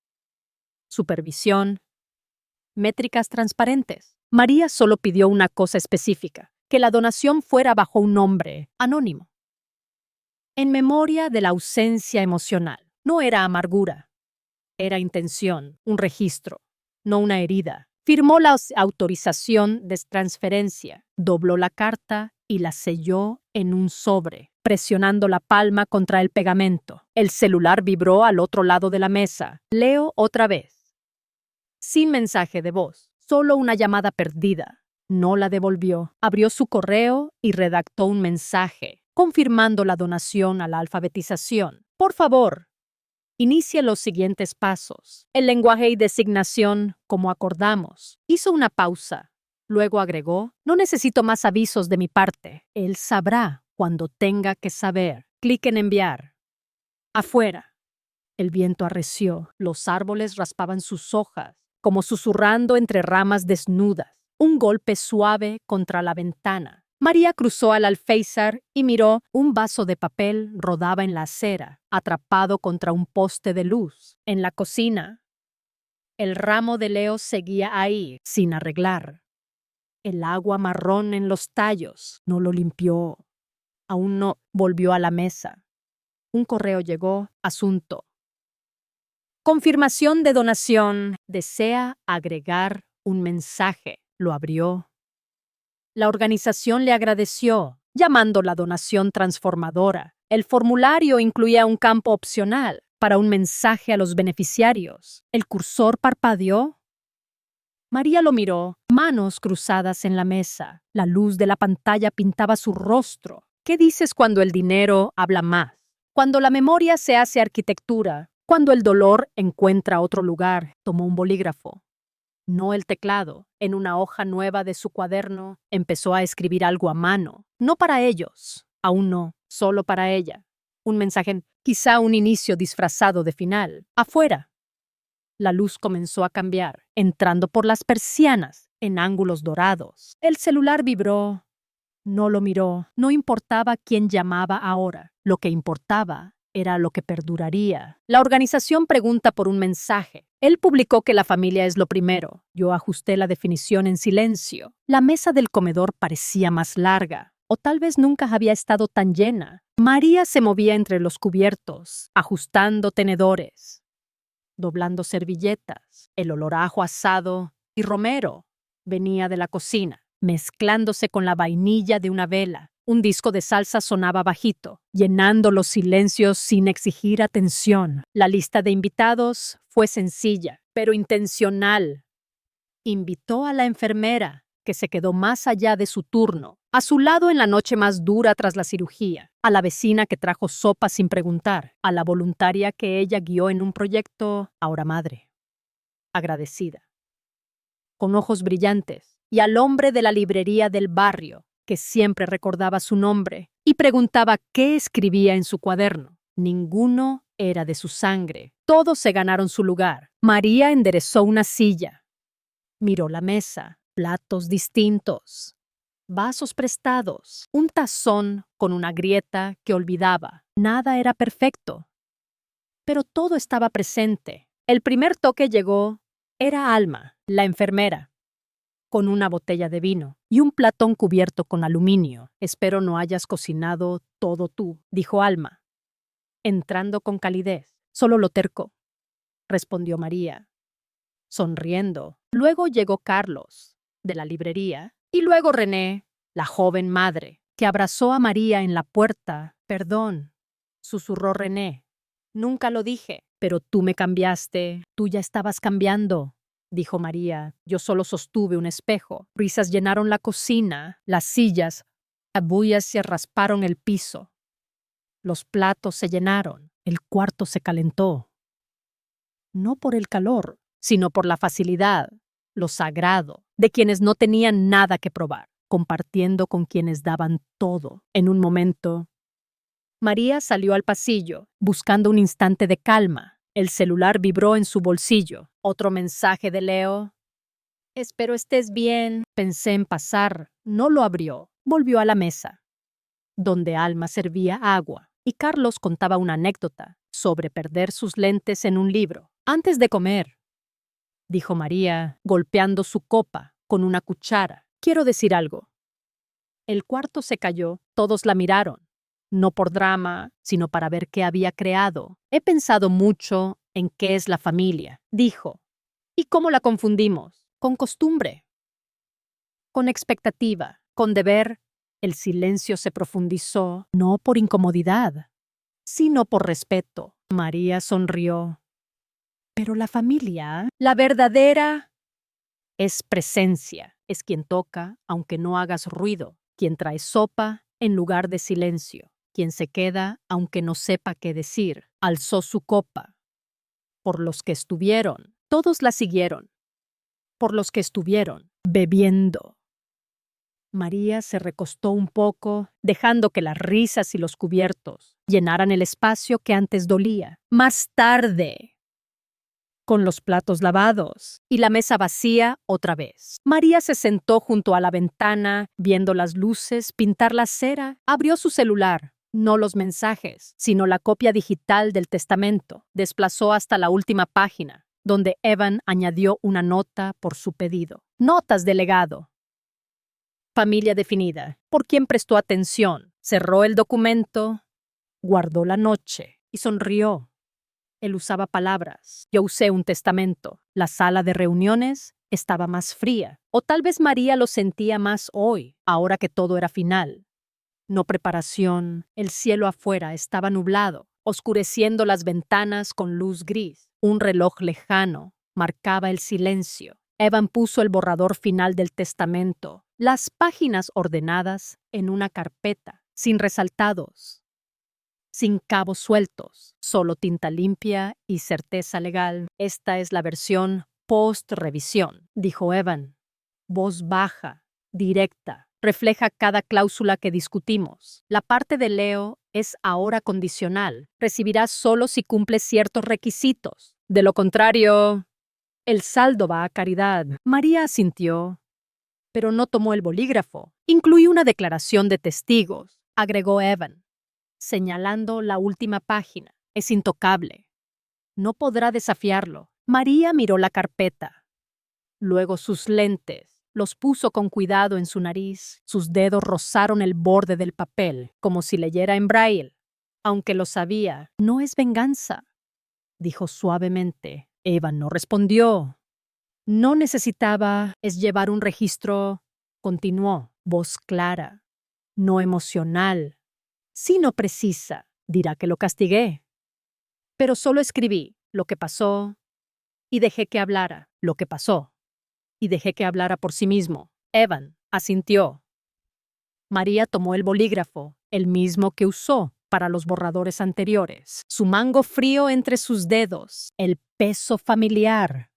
supervisión, métricas transparentes. María solo pidió una cosa específica, que la donación fuera bajo un nombre anónimo. En memoria de la ausencia emocional. No era amargura. Era intención, un registro, no una herida. Firmó la autorización de transferencia, dobló la carta y la selló en un sobre, presionando la palma contra el pegamento. El celular vibró al otro lado de la mesa. Leo otra vez. Sin mensaje de voz, solo una llamada perdida. No la devolvió. Abrió su correo y redactó un mensaje, confirmando la donación a la alfabetización. Por favor, inicie los siguientes pasos. El lenguaje y designación, como acordamos. Hizo una pausa. Luego agregó, no necesito más avisos de mi parte. Él sabrá cuando tenga que saber. Clic en enviar. Afuera. El viento arreció. Los árboles raspaban sus hojas, como susurrando entre ramas desnudas. Un golpe suave contra la ventana. María cruzó al alféizar y miró. Un vaso de papel rodaba en la acera, atrapado contra un poste de luz. En la cocina, el ramo de Leo seguía ahí, sin arreglar. El agua marrón en los tallos no lo limpió. Aún no volvió a la mesa. Un correo llegó. Asunto. Confirmación de donación. Desea agregar un mensaje. Lo abrió. La organización le agradeció, llamando la donación transformadora. El formulario incluía un campo opcional para un mensaje a los beneficiarios. El cursor parpadeó. María lo miró, manos cruzadas en la mesa. La luz de la pantalla pintaba su rostro. ¿Qué dices cuando el dinero habla más? Cuando la memoria se hace arquitectura. Cuando el dolor encuentra otro lugar. Tomó un bolígrafo. No el teclado. En una hoja nueva de su cuaderno, empezó a escribir algo a mano. No para ellos. Aún no. Solo para ella. Un mensaje, quizá un inicio disfrazado de final. Afuera. La luz comenzó a cambiar, entrando por las persianas, en ángulos dorados. El celular vibró. No lo miró. No importaba quién llamaba ahora. Lo que importaba era lo que perduraría. La organización pregunta por un mensaje. Él publicó que la familia es lo primero. Yo ajusté la definición en silencio. La mesa del comedor parecía más larga, o tal vez nunca había estado tan llena. María se movía entre los cubiertos, ajustando tenedores, doblando servilletas. El olor a ajo asado y romero venía de la cocina, mezclándose con la vainilla de una vela. Un disco de salsa sonaba bajito, llenando los silencios sin exigir atención. La lista de invitados fue sencilla, pero intencional. Invitó a la enfermera, que se quedó más allá de su turno, a su lado en la noche más dura tras la cirugía, a la vecina que trajo sopa sin preguntar, a la voluntaria que ella guió en un proyecto, ahora madre, agradecida, con ojos brillantes, y al hombre de la librería del barrio, que siempre recordaba su nombre y preguntaba qué escribía en su cuaderno. Ninguno era de su sangre. Todos se ganaron su lugar. María enderezó una silla. Miró la mesa, platos distintos, vasos prestados, un tazón con una grieta que olvidaba. Nada era perfecto, pero todo estaba presente. El primer toque llegó. Era Alma, la enfermera, con una botella de vino y un platón cubierto con aluminio. Espero no hayas cocinado todo tú, dijo Alma, entrando con calidez. Solo lo terco, respondió María, sonriendo. Luego llegó Carlos, de la librería, y luego René, la joven madre, que abrazó a María en la puerta. Perdón, susurró René. Nunca lo dije, pero tú me cambiaste. Tú ya estabas cambiando, dijo María. Yo solo sostuve un espejo. Risas llenaron la cocina, las sillas, abullas se rasparon el piso. Los platos se llenaron, el cuarto se calentó. No por el calor, sino por la facilidad, lo sagrado, de quienes no tenían nada que probar, compartiendo con quienes daban todo. En un momento, María salió al pasillo, buscando un instante de calma. El celular vibró en su bolsillo. Otro mensaje de Leo. Espero estés bien. Pensé en pasar. No lo abrió. Volvió a la mesa, donde Alma servía agua, y Carlos contaba una anécdota sobre perder sus lentes en un libro. Antes de comer, dijo María, golpeando su copa con una cuchara. Quiero decir algo. El cuarto se cayó, todos la miraron. No por drama, sino para ver qué había creado. He pensado mucho en qué es la familia, dijo. ¿Y cómo la confundimos? Con costumbre, con expectativa, con deber. El silencio se profundizó, no por incomodidad, sino por respeto. María sonrió. Pero la familia, la verdadera, es presencia. Es quien toca, aunque no hagas ruido. Quien trae sopa en lugar de silencio. Quien se queda, aunque no sepa qué decir. Alzó su copa. Por los que estuvieron, todos la siguieron. Por los que estuvieron, bebiendo. María se recostó un poco, dejando que las risas y los cubiertos llenaran el espacio que antes dolía. Más tarde, con los platos lavados y la mesa vacía otra vez, María se sentó junto a la ventana, viendo las luces pintar la acera. Abrió su celular. No los mensajes, sino la copia digital del testamento. Desplazó hasta la última página, donde Evan añadió una nota por su pedido. Notas de legado. Familia definida. ¿Por quién prestó atención? Cerró el documento, guardó la noche y sonrió. Él usaba palabras. Yo usé un testamento. La sala de reuniones estaba más fría. O tal vez María lo sentía más hoy, ahora que todo era final. No preparación. El cielo afuera estaba nublado, oscureciendo las ventanas con luz gris. Un reloj lejano marcaba el silencio. Evan puso el borrador final del testamento, las páginas ordenadas en una carpeta, sin resaltados, sin cabos sueltos, solo tinta limpia y certeza legal. Esta es la versión post-revisión, dijo Evan. Voz baja, directa, refleja cada cláusula que discutimos. La parte de Leo es ahora condicional. Recibirás solo si cumple ciertos requisitos. De lo contrario, el saldo va a caridad. María asintió, pero no tomó el bolígrafo. Incluí una declaración de testigos, agregó Evan, señalando la última página. Es intocable. No podrá desafiarlo. María miró la carpeta. Luego sus lentes. Los puso con cuidado en su nariz. Sus dedos rozaron el borde del papel, como si leyera en braille. Aunque lo sabía, no es venganza, dijo suavemente. Evan no respondió. No necesitaba es llevar un registro, continuó, voz clara, no emocional, sino precisa. Dirá que lo castigué. Pero solo escribí lo que pasó y dejé que hablara lo que pasó. Y dejé que hablara por sí mismo. Evan asintió. María tomó el bolígrafo, el mismo que usó para los borradores anteriores, su mango frío entre sus dedos, el peso familiar.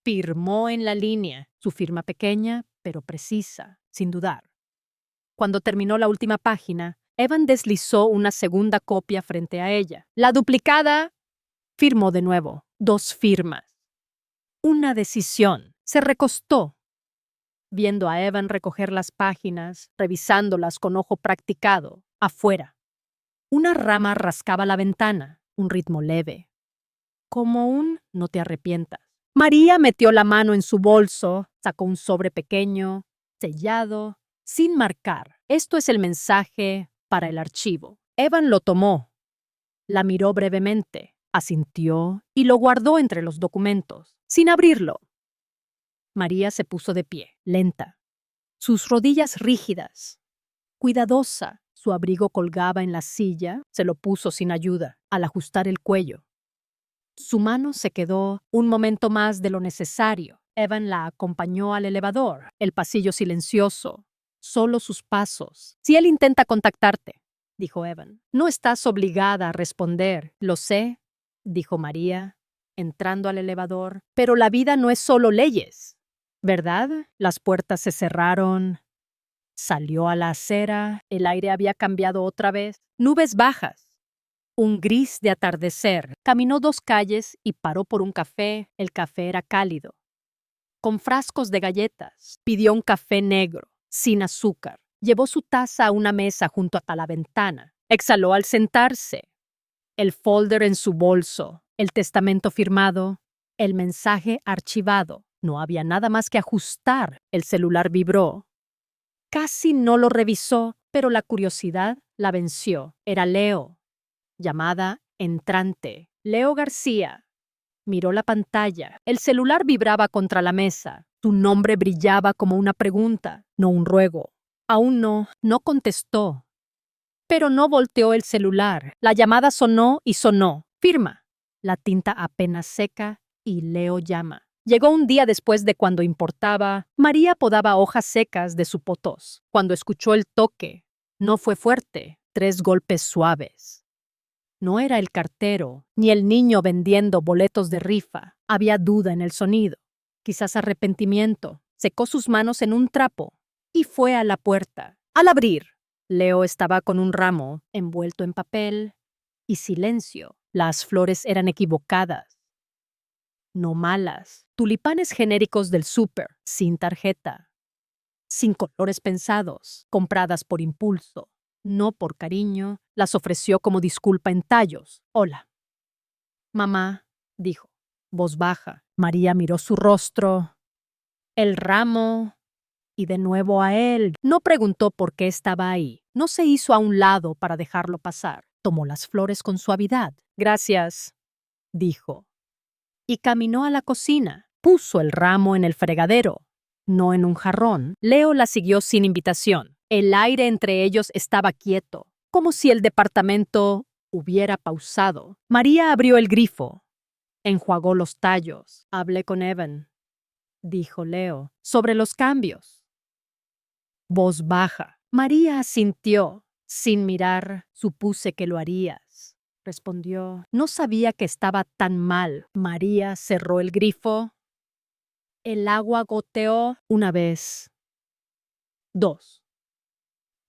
Firmó en la línea, su firma pequeña, pero precisa, sin dudar. Cuando terminó la última página, Evan deslizó una segunda copia frente a ella. La duplicada firmó de nuevo, 2 firmas. Una decisión. Se recostó, viendo a Evan recoger las páginas, revisándolas con ojo practicado, afuera. Una rama rascaba la ventana, un ritmo leve. Como un no te arrepientas. María metió la mano en su bolso, sacó un sobre pequeño, sellado, sin marcar. Esto es el mensaje para el archivo. Evan lo tomó. La miró brevemente, asintió y lo guardó entre los documentos, sin abrirlo. María se puso de pie, lenta, sus rodillas rígidas. Cuidadosa, su abrigo colgaba en la silla, se lo puso sin ayuda, al ajustar el cuello. Su mano se quedó un momento más de lo necesario. Evan la acompañó al elevador, el pasillo silencioso, solo sus pasos. Si él intenta contactarte, dijo Evan, no estás obligada a responder. Lo sé, dijo María, entrando al elevador, pero la vida no es solo leyes, ¿verdad? Las puertas se cerraron. Salió a la acera, el aire había cambiado otra vez. Nubes bajas. Un gris de atardecer. Caminó 2 calles y paró por un café. El café era cálido, con frascos de galletas. Pidió un café negro, sin azúcar. Llevó su taza a una mesa junto a la ventana. Exhaló al sentarse. El folder en su bolso, el testamento firmado, el mensaje archivado. No había nada más que ajustar. El celular vibró. Casi no lo revisó, pero la curiosidad la venció. Era Leo. Llamada entrante. Leo García. Miró la pantalla. El celular vibraba contra la mesa. Su nombre brillaba como una pregunta, no un ruego. Aún no contestó. Pero no volteó el celular. La llamada sonó y sonó. Firma. La tinta apenas seca y Leo llama. Llegó un día después de cuando importaba. María podaba hojas secas de su potos. Cuando escuchó el toque, no fue fuerte, 3 golpes suaves. No era el cartero, ni el niño vendiendo boletos de rifa. Había duda en el sonido. Quizás arrepentimiento. Secó sus manos en un trapo y fue a la puerta. Al abrir, Leo estaba con un ramo envuelto en papel y silencio. Las flores eran equivocadas. No malas. Tulipanes genéricos del súper, sin tarjeta. Sin colores pensados, compradas por impulso. No por cariño, las ofreció como disculpa en tallos. Hola. Mamá, dijo, voz baja. María miró su rostro, el ramo, y de nuevo a él. No preguntó por qué estaba ahí. No se hizo a un lado para dejarlo pasar. Tomó las flores con suavidad. Gracias, dijo. Y caminó a la cocina. Puso el ramo en el fregadero, no en un jarrón. Leo la siguió sin invitación. El aire entre ellos estaba quieto, como si el departamento hubiera pausado. María abrió el grifo, enjuagó los tallos. Hablé con Evan, dijo Leo, sobre los cambios. Voz baja. María asintió. Sin mirar, supuse que lo harías. Respondió. No sabía que estaba tan mal. María cerró el grifo. El agua goteó una vez, 2.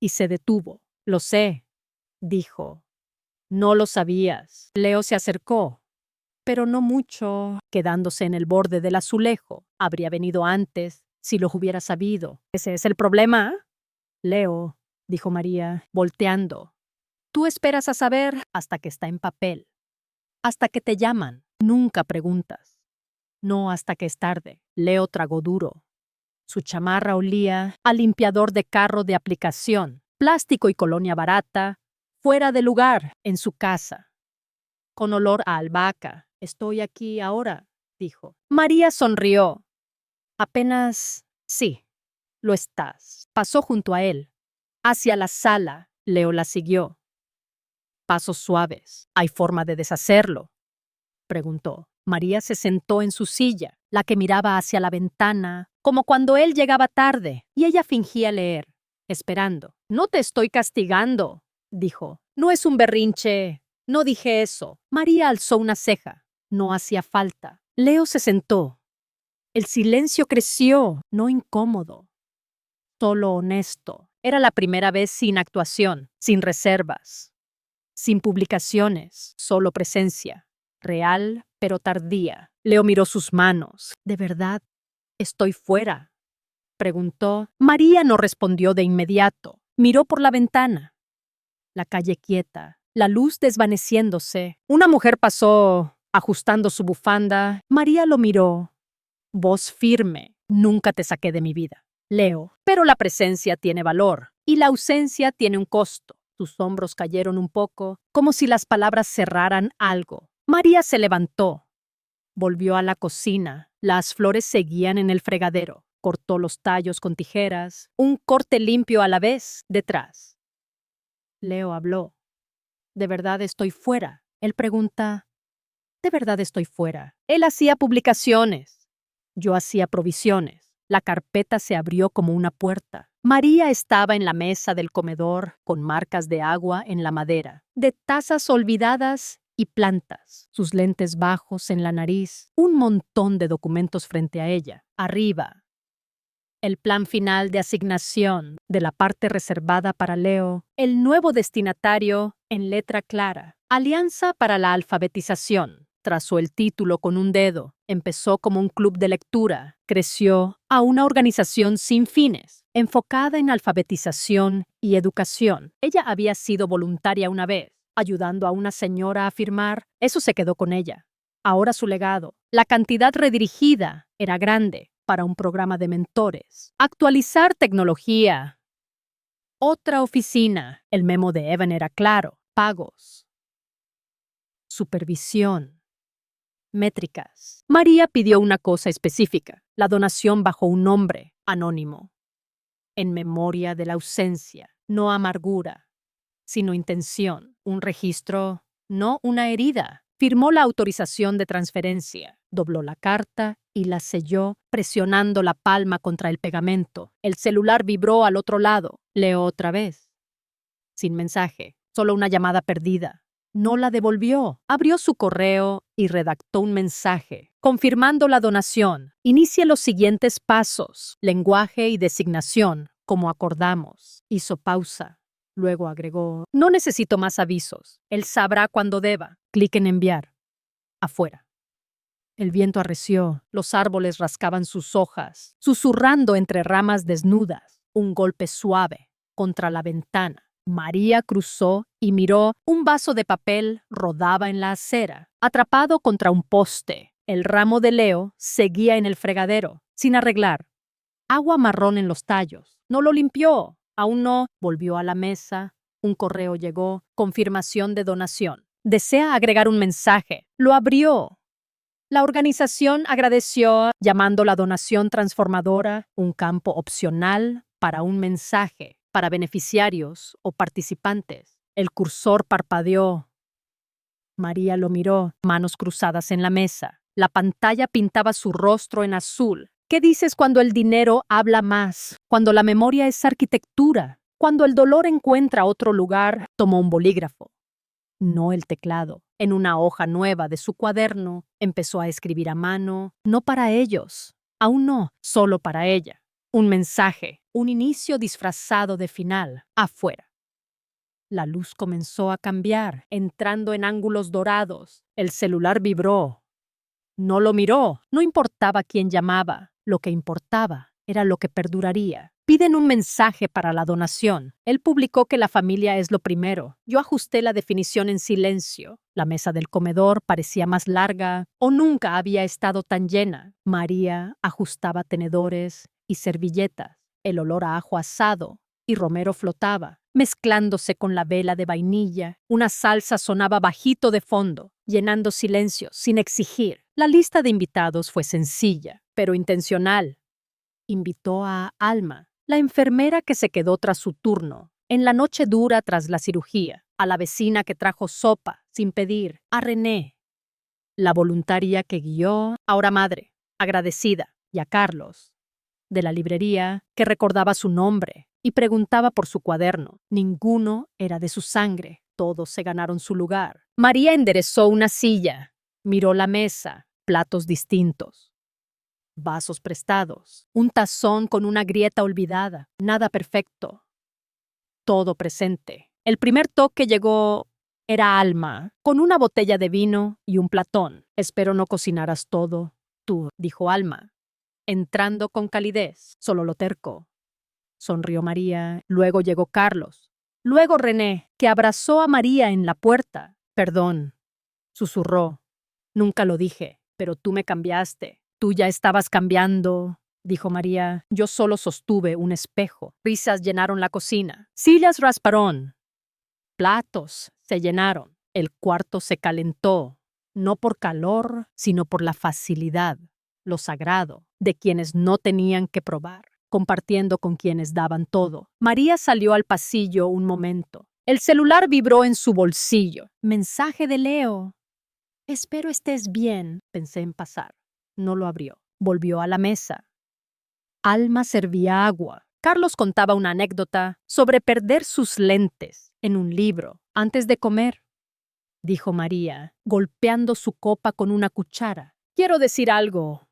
Y se detuvo. Lo sé, dijo. No lo sabías. Leo se acercó, pero no mucho, quedándose en el borde del azulejo. Habría venido antes, si lo hubiera sabido. ¿Ese es el problema? Leo, dijo María, volteando. Tú esperas a saber hasta que está en papel. Hasta que te llaman. Nunca preguntas. No hasta que es tarde. Leo tragó duro. Su chamarra olía a limpiador de carro de aplicación, plástico y colonia barata, fuera de lugar, en su casa. Con olor a albahaca. Estoy aquí ahora, dijo. María sonrió. Apenas, sí, lo estás. Pasó junto a él. Hacia la sala, Leo la siguió. Pasos suaves. ¿Hay forma de deshacerlo? Preguntó. María se sentó en su silla, la que miraba hacia la ventana, como cuando él llegaba tarde, y ella fingía leer, esperando. No te estoy castigando, dijo. No es un berrinche. No dije eso. María alzó una ceja. No hacía falta. Leo se sentó. El silencio creció, no incómodo, solo honesto. Era la primera vez sin actuación, sin reservas, sin publicaciones, solo presencia. Real, pero tardía. Leo miró sus manos. ¿De verdad estoy fuera?, preguntó. María no respondió de inmediato. Miró por la ventana. La calle quieta, la luz desvaneciéndose. Una mujer pasó, ajustando su bufanda. María lo miró. Voz firme. Nunca te saqué de mi vida, Leo. Pero la presencia tiene valor y la ausencia tiene un costo. Sus hombros cayeron un poco, como si las palabras cerraran algo. María se levantó. Volvió a la cocina. Las flores seguían en el fregadero. Cortó los tallos con tijeras, un corte limpio a la vez, detrás. Leo habló. ¿De verdad estoy fuera? Él pregunta. ¿De verdad estoy fuera? Él hacía publicaciones. Yo hacía provisiones. La carpeta se abrió como una puerta. María estaba en la mesa del comedor, con marcas de agua en la madera, de tazas olvidadas y plantas, sus lentes bajos en la nariz, un montón de documentos frente a ella. Arriba, el plan final de asignación de la parte reservada para Leo, el nuevo destinatario en letra clara. Alianza para la alfabetización. Trazó el título con un dedo. Empezó como un club de lectura. Creció a una organización sin fines, enfocada en alfabetización y educación. Ella había sido voluntaria una vez, ayudando a una señora a firmar. Eso se quedó con ella. Ahora su legado. La cantidad redirigida era grande para un programa de mentores. Actualizar tecnología. Otra oficina. El memo de Evan era claro. Pagos. Supervisión. Métricas. María pidió una cosa específica, la donación bajo un nombre anónimo. En memoria de la ausencia, no amargura, sino intención. Un registro, no una herida. Firmó la autorización de transferencia, dobló la carta y la selló presionando la palma contra el pegamento. El celular vibró al otro lado. Leo otra vez. Sin mensaje, solo una llamada perdida. No la devolvió. Abrió su correo y redactó un mensaje, confirmando la donación. Inicie los siguientes pasos. Lenguaje y designación, como acordamos. Hizo pausa. Luego agregó, no necesito más avisos. Él sabrá cuando deba. Clic en enviar. Afuera. El viento arreció. Los árboles rascaban sus hojas, susurrando entre ramas desnudas. Un golpe suave contra la ventana. María cruzó y miró. Un vaso de papel rodaba en la acera, atrapado contra un poste. El ramo de Leo seguía en el fregadero, sin arreglar. Agua marrón en los tallos. No lo limpió. Aún no. Volvió a la mesa. Un correo llegó. Confirmación de donación. Desea agregar un mensaje. Lo abrió. La organización agradeció, llamando la donación transformadora un campo opcional para un mensaje para beneficiarios o participantes. El cursor parpadeó. María lo miró, manos cruzadas en la mesa. La pantalla pintaba su rostro en azul. ¿Qué dices cuando el dinero habla más? Cuando la memoria es arquitectura. Cuando el dolor encuentra otro lugar. Tomó un bolígrafo. No el teclado. En una hoja nueva de su cuaderno, empezó a escribir a mano. No para ellos. Aún no, solo para ella. Un mensaje, un inicio disfrazado de final, afuera. La luz comenzó a cambiar, entrando en ángulos dorados. El celular vibró. No lo miró. No importaba quién llamaba. Lo que importaba era lo que perduraría. Piden un mensaje para la donación. Él publicó que la familia es lo primero. Yo ajusté la definición en silencio. La mesa del comedor parecía más larga o nunca había estado tan llena. María ajustaba tenedores y servilletas. El olor a ajo asado y romero flotaba, mezclándose con la vela de vainilla. Una salsa sonaba bajito de fondo, llenando silencio sin exigir. La lista de invitados fue sencilla, pero intencional. Invitó a Alma, la enfermera que se quedó tras su turno, en la noche dura tras la cirugía, a la vecina que trajo sopa sin pedir, a René, la voluntaria que guió, ahora madre, agradecida, y a Carlos, de la librería, que recordaba su nombre y preguntaba por su cuaderno. Ninguno era de su sangre, todos se ganaron su lugar. María enderezó una silla, miró la mesa, platos distintos. Vasos prestados, un tazón con una grieta olvidada, nada perfecto. Todo presente. El primer toque llegó. Era Alma, con una botella de vino y un platón. Espero no cocinaras todo, tú, dijo Alma, entrando con calidez, solo lo terco. Sonrió María, luego llegó Carlos, luego René, que abrazó a María en la puerta. Perdón, susurró. Nunca lo dije, pero tú me cambiaste. Tú ya estabas cambiando, dijo María. Yo solo sostuve un espejo. Risas llenaron la cocina. Sillas rasparon. Platos se llenaron. El cuarto se calentó, no por calor, sino por la facilidad, lo sagrado, de quienes no tenían que probar, compartiendo con quienes daban todo. María salió al pasillo un momento. El celular vibró en su bolsillo. Mensaje de Leo. Espero estés bien, pensé en pasar. No lo abrió. Volvió a la mesa. Alma servía agua. Carlos contaba una anécdota sobre perder sus lentes en un libro antes de comer. Dijo María, golpeando su copa con una cuchara. Quiero decir algo.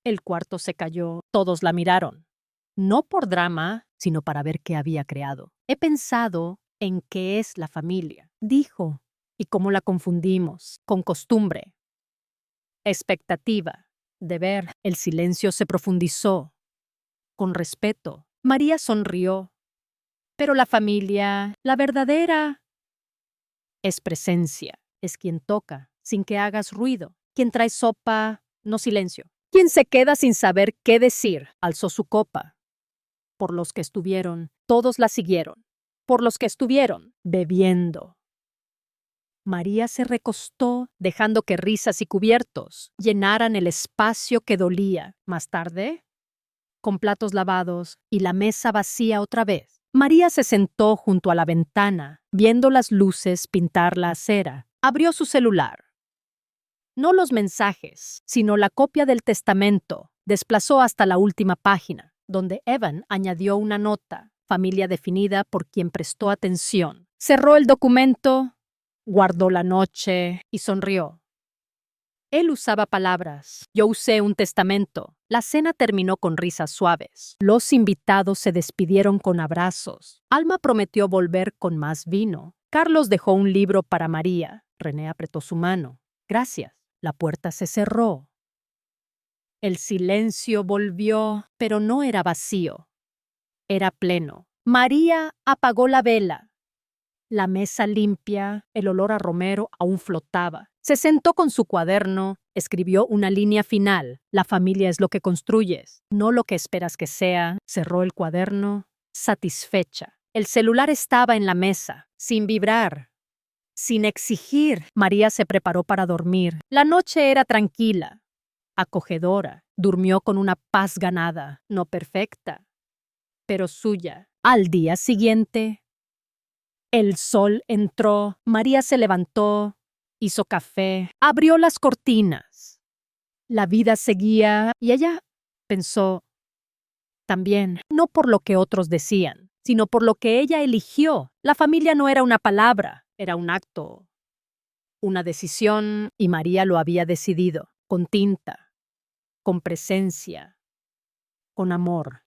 El cuarto se calló. Todos la miraron. No por drama, sino para ver qué había creado. He pensado en qué es la familia, dijo, y cómo la confundimos con costumbre. Expectativa. Deber. El silencio se profundizó. Con respeto, María sonrió. Pero la familia, la verdadera, es presencia, es quien toca, sin que hagas ruido, ¿Quién trae sopa? No silencio. ¿Quién se queda sin saber qué decir? Alzó su copa. Por los que estuvieron, todos la siguieron. Por los que estuvieron, bebiendo. María se recostó, dejando que risas y cubiertos llenaran el espacio que dolía. Más tarde, con platos lavados y la mesa vacía otra vez, María se sentó junto a la ventana, viendo las luces pintar la acera. Abrió su celular. No los mensajes, sino la copia del testamento. Desplazó hasta la última página, donde Evan añadió una nota, familia definida por quien prestó atención. Cerró el documento, guardó la noche y sonrió. Él usaba palabras, yo usé un testamento. La cena terminó con risas suaves. Los invitados se despidieron con abrazos. Alma prometió volver con más vino. Carlos dejó un libro para María. René apretó su mano. Gracias. La puerta se cerró. El silencio volvió, pero no era vacío. Era pleno. María apagó la vela. La mesa limpia, el olor a romero aún flotaba. Se sentó con su cuaderno, escribió una línea final. La familia es lo que construyes, no lo que esperas que sea. Cerró el cuaderno, satisfecha. El celular estaba en la mesa, sin vibrar, sin exigir. María se preparó para dormir. La noche era tranquila, acogedora. Durmió con una paz ganada, no perfecta, pero suya. Al día siguiente, el sol entró, María se levantó, hizo café, abrió las cortinas. La vida seguía y ella pensó también, no por lo que otros decían, sino por lo que ella eligió. La familia no era una palabra, era un acto, una decisión, y María lo había decidido, con tinta, con presencia, con amor.